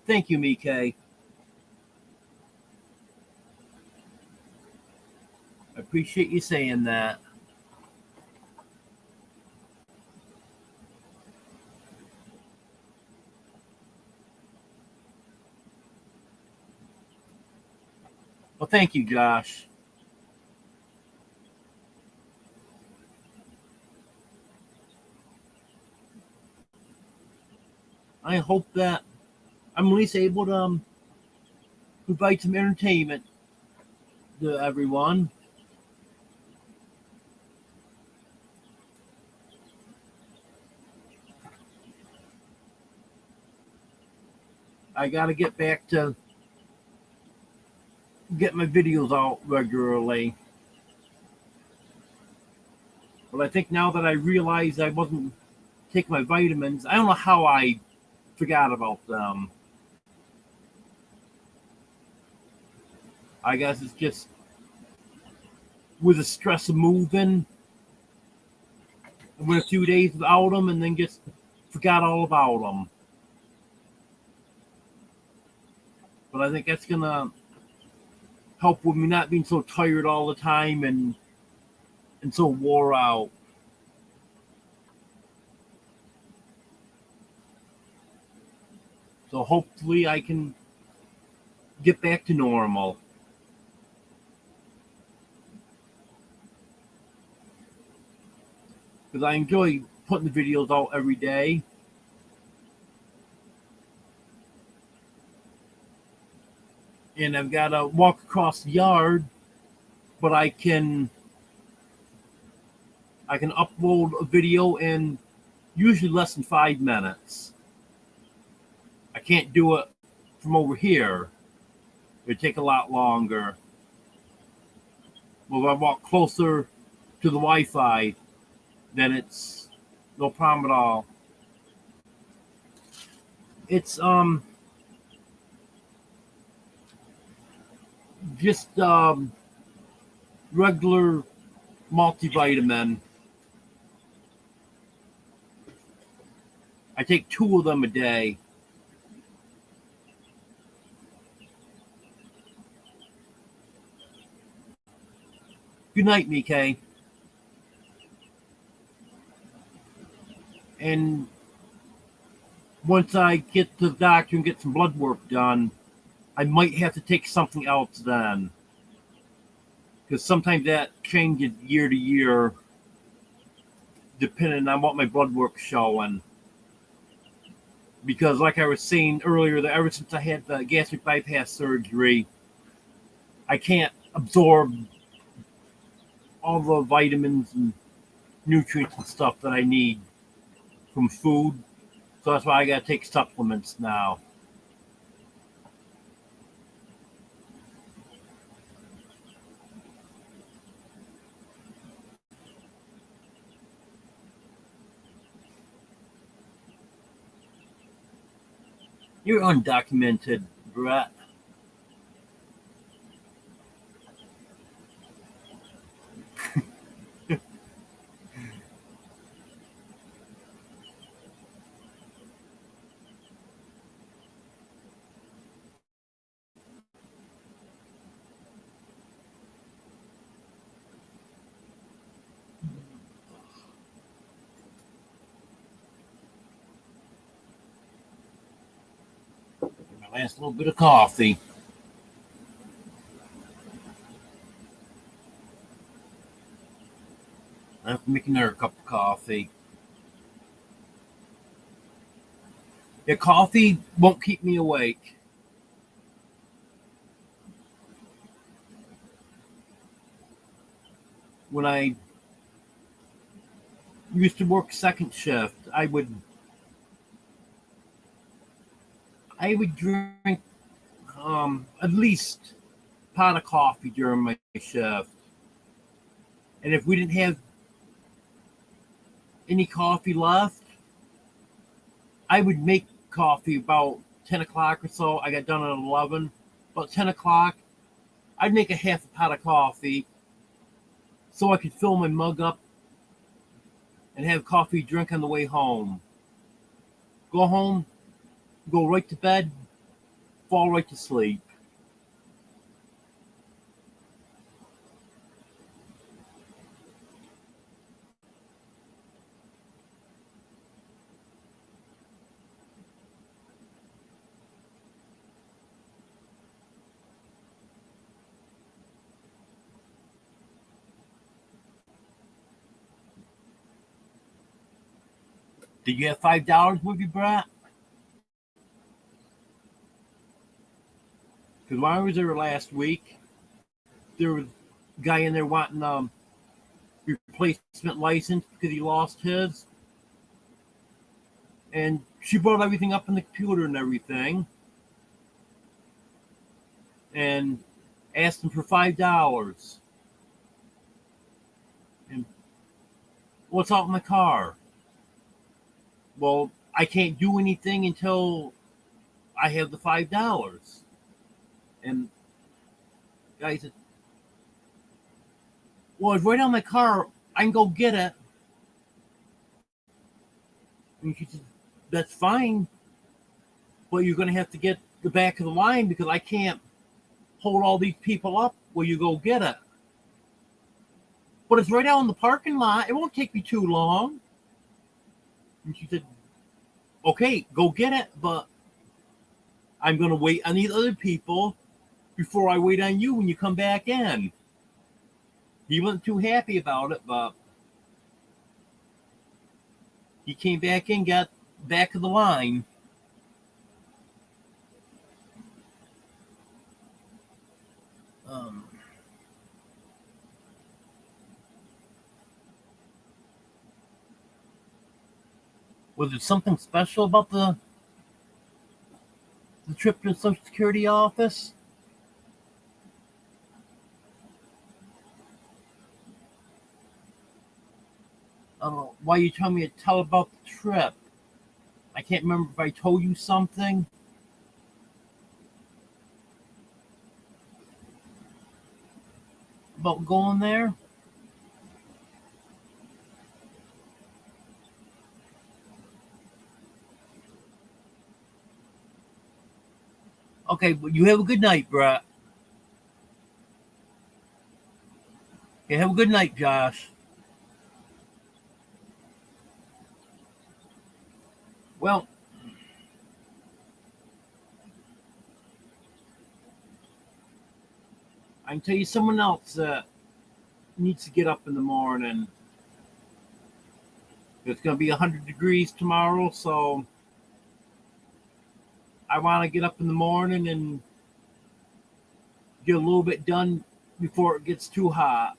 Thank you, Mike. I appreciate you saying that. Well, thank you, Josh. I hope that I'm at least able to provide some entertainment to everyone. I got to get back to get my videos out regularly. But I think now that I realized I wasn't taking my vitamins, I don't know how I forgot about them. I guess it's just with the stress of moving, I went a few days without them and then just forgot all about them. But I think that's gonna help with me not being so tired all the time and so wore out. So hopefully I can get back to normal. Because I enjoy putting the videos out every day. And I've got to walk across the yard, but I can upload a video in usually less than 5 minutes. I can't do it from over here. It'd take a lot longer. Well, if I walk closer to the Wi-Fi, then it's no problem at all. It's just regular multivitamin. I take 2 of them a day. Good night, Mike. And once I get to the doctor and get some blood work done, I might have to take something else then. Because sometimes that changes year to year depending on what my blood work's showing. Because, like I was saying earlier, that ever since I had the gastric bypass surgery, I can't absorb all the vitamins and nutrients and stuff that I need from food. So that's why I got to take supplements now. You're undocumented, Brett. My last little bit of coffee. I have to make another cup of coffee. Yeah, coffee won't keep me awake. When I used to work second shift, I would drink at least a pot of coffee during my shift. And if we didn't have any coffee left, I would make coffee about 10 o'clock or so. I got done at 11. About 10 o'clock, I'd make a half a pot of coffee so I could fill my mug up and have coffee drink on the way home. Go home, go right to bed, fall right to sleep. Did you have $5 with you, Brett? Because when I was there last week, there was a guy in there wanting replacement license because he lost his. And she brought everything up in the computer and everything. And asked him for $5. And what's out in the car? Well, I can't do anything until I have the $5. And the guy said, well, it's right on my car. I can go get it. And she said, that's fine. But you're going to have to get the back of the line because I can't hold all these people up while you go get it. But it's right out in the parking lot. It won't take me too long. And she said, okay, go get it. But I'm going to wait on these other people before I wait on you when you come back in. He wasn't too happy about it, but he came back in, got back of the line. Was it something special about the trip to the Social Security office? Why you telling me to tell about the trip? I can't remember if I told you something. About going there? Okay, but you have a good night, Brett. Okay, have a good night, Josh. Well, I can tell you someone else that needs to get up in the morning. It's going to be 100 degrees tomorrow, so I want to get up in the morning and get a little bit done before it gets too hot.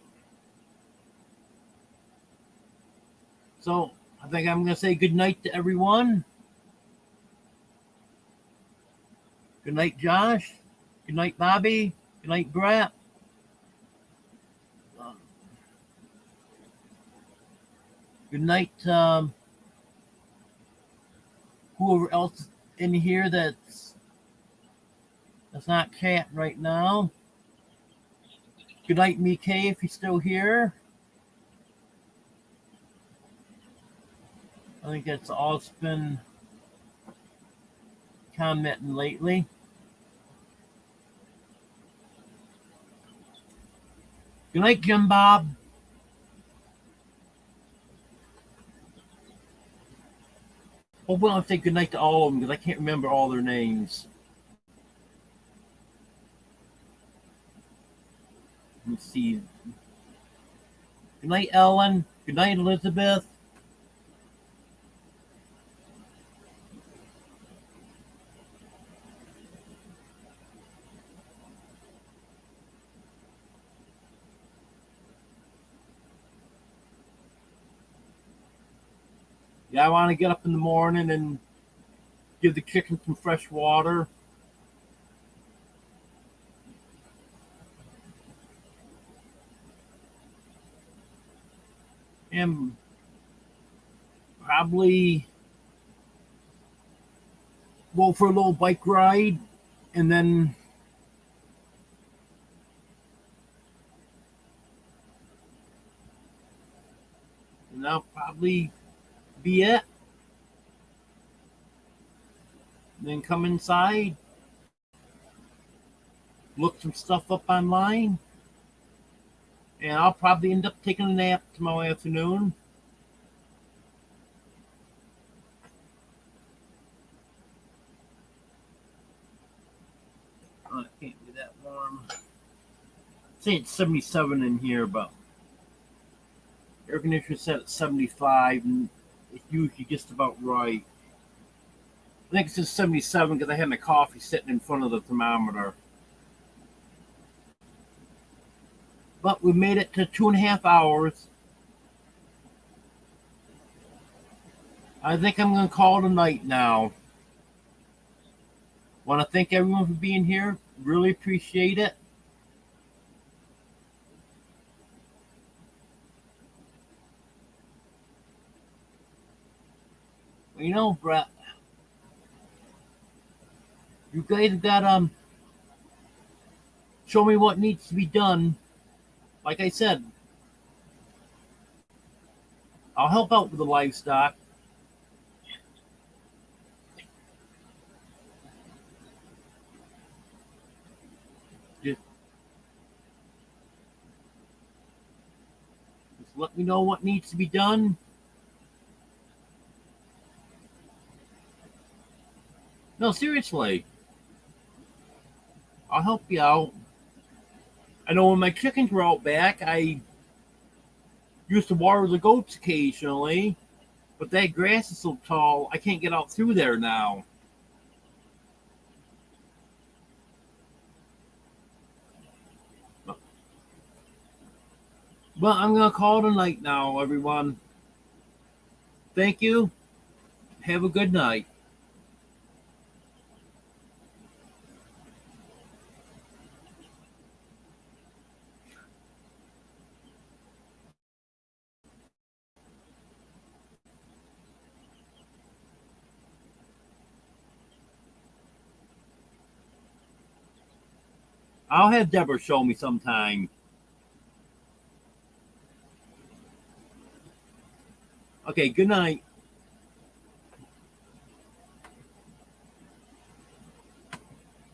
So I think I'm going to say good night to everyone. Good night, Josh. Good night, Bobby. Good night, Brett. Good night, whoever else in here that's not Cat right now. Good night, Mike, if you're still here. I think that's all it's been commenting lately. Good night, Jim Bob. Hopefully I'll say good night to all of them because I can't remember all their names. see. Good night, Ellen. Good night, Elizabeth. Yeah, I want to get up in the morning and give the chicken some fresh water. And probably go for a little bike ride. And then that'll probably be it. Then come inside, look some stuff up online, and I'll probably end up taking a nap tomorrow afternoon. Oh, it can't be that warm. Say it's 77 in here, but air conditioner set at 75, and it's usually just about right. I think it's just 77 because I had my coffee sitting in front of the thermometer. But we made it to 2.5 hours. I think I'm going to call it a night now. Want to thank everyone for being here. Really appreciate it. You know, Brett, you guys got show me what needs to be done. Like I said, I'll help out with the livestock. Just let me know what needs to be done. No, seriously. I'll help you out. I know when my chickens were out back, I used to water the goats occasionally, but that grass is so tall, I can't get out through there now. But I'm going to call it a night now, everyone. Thank you. Have a good night. I'll have Deborah show me sometime. Okay, good night.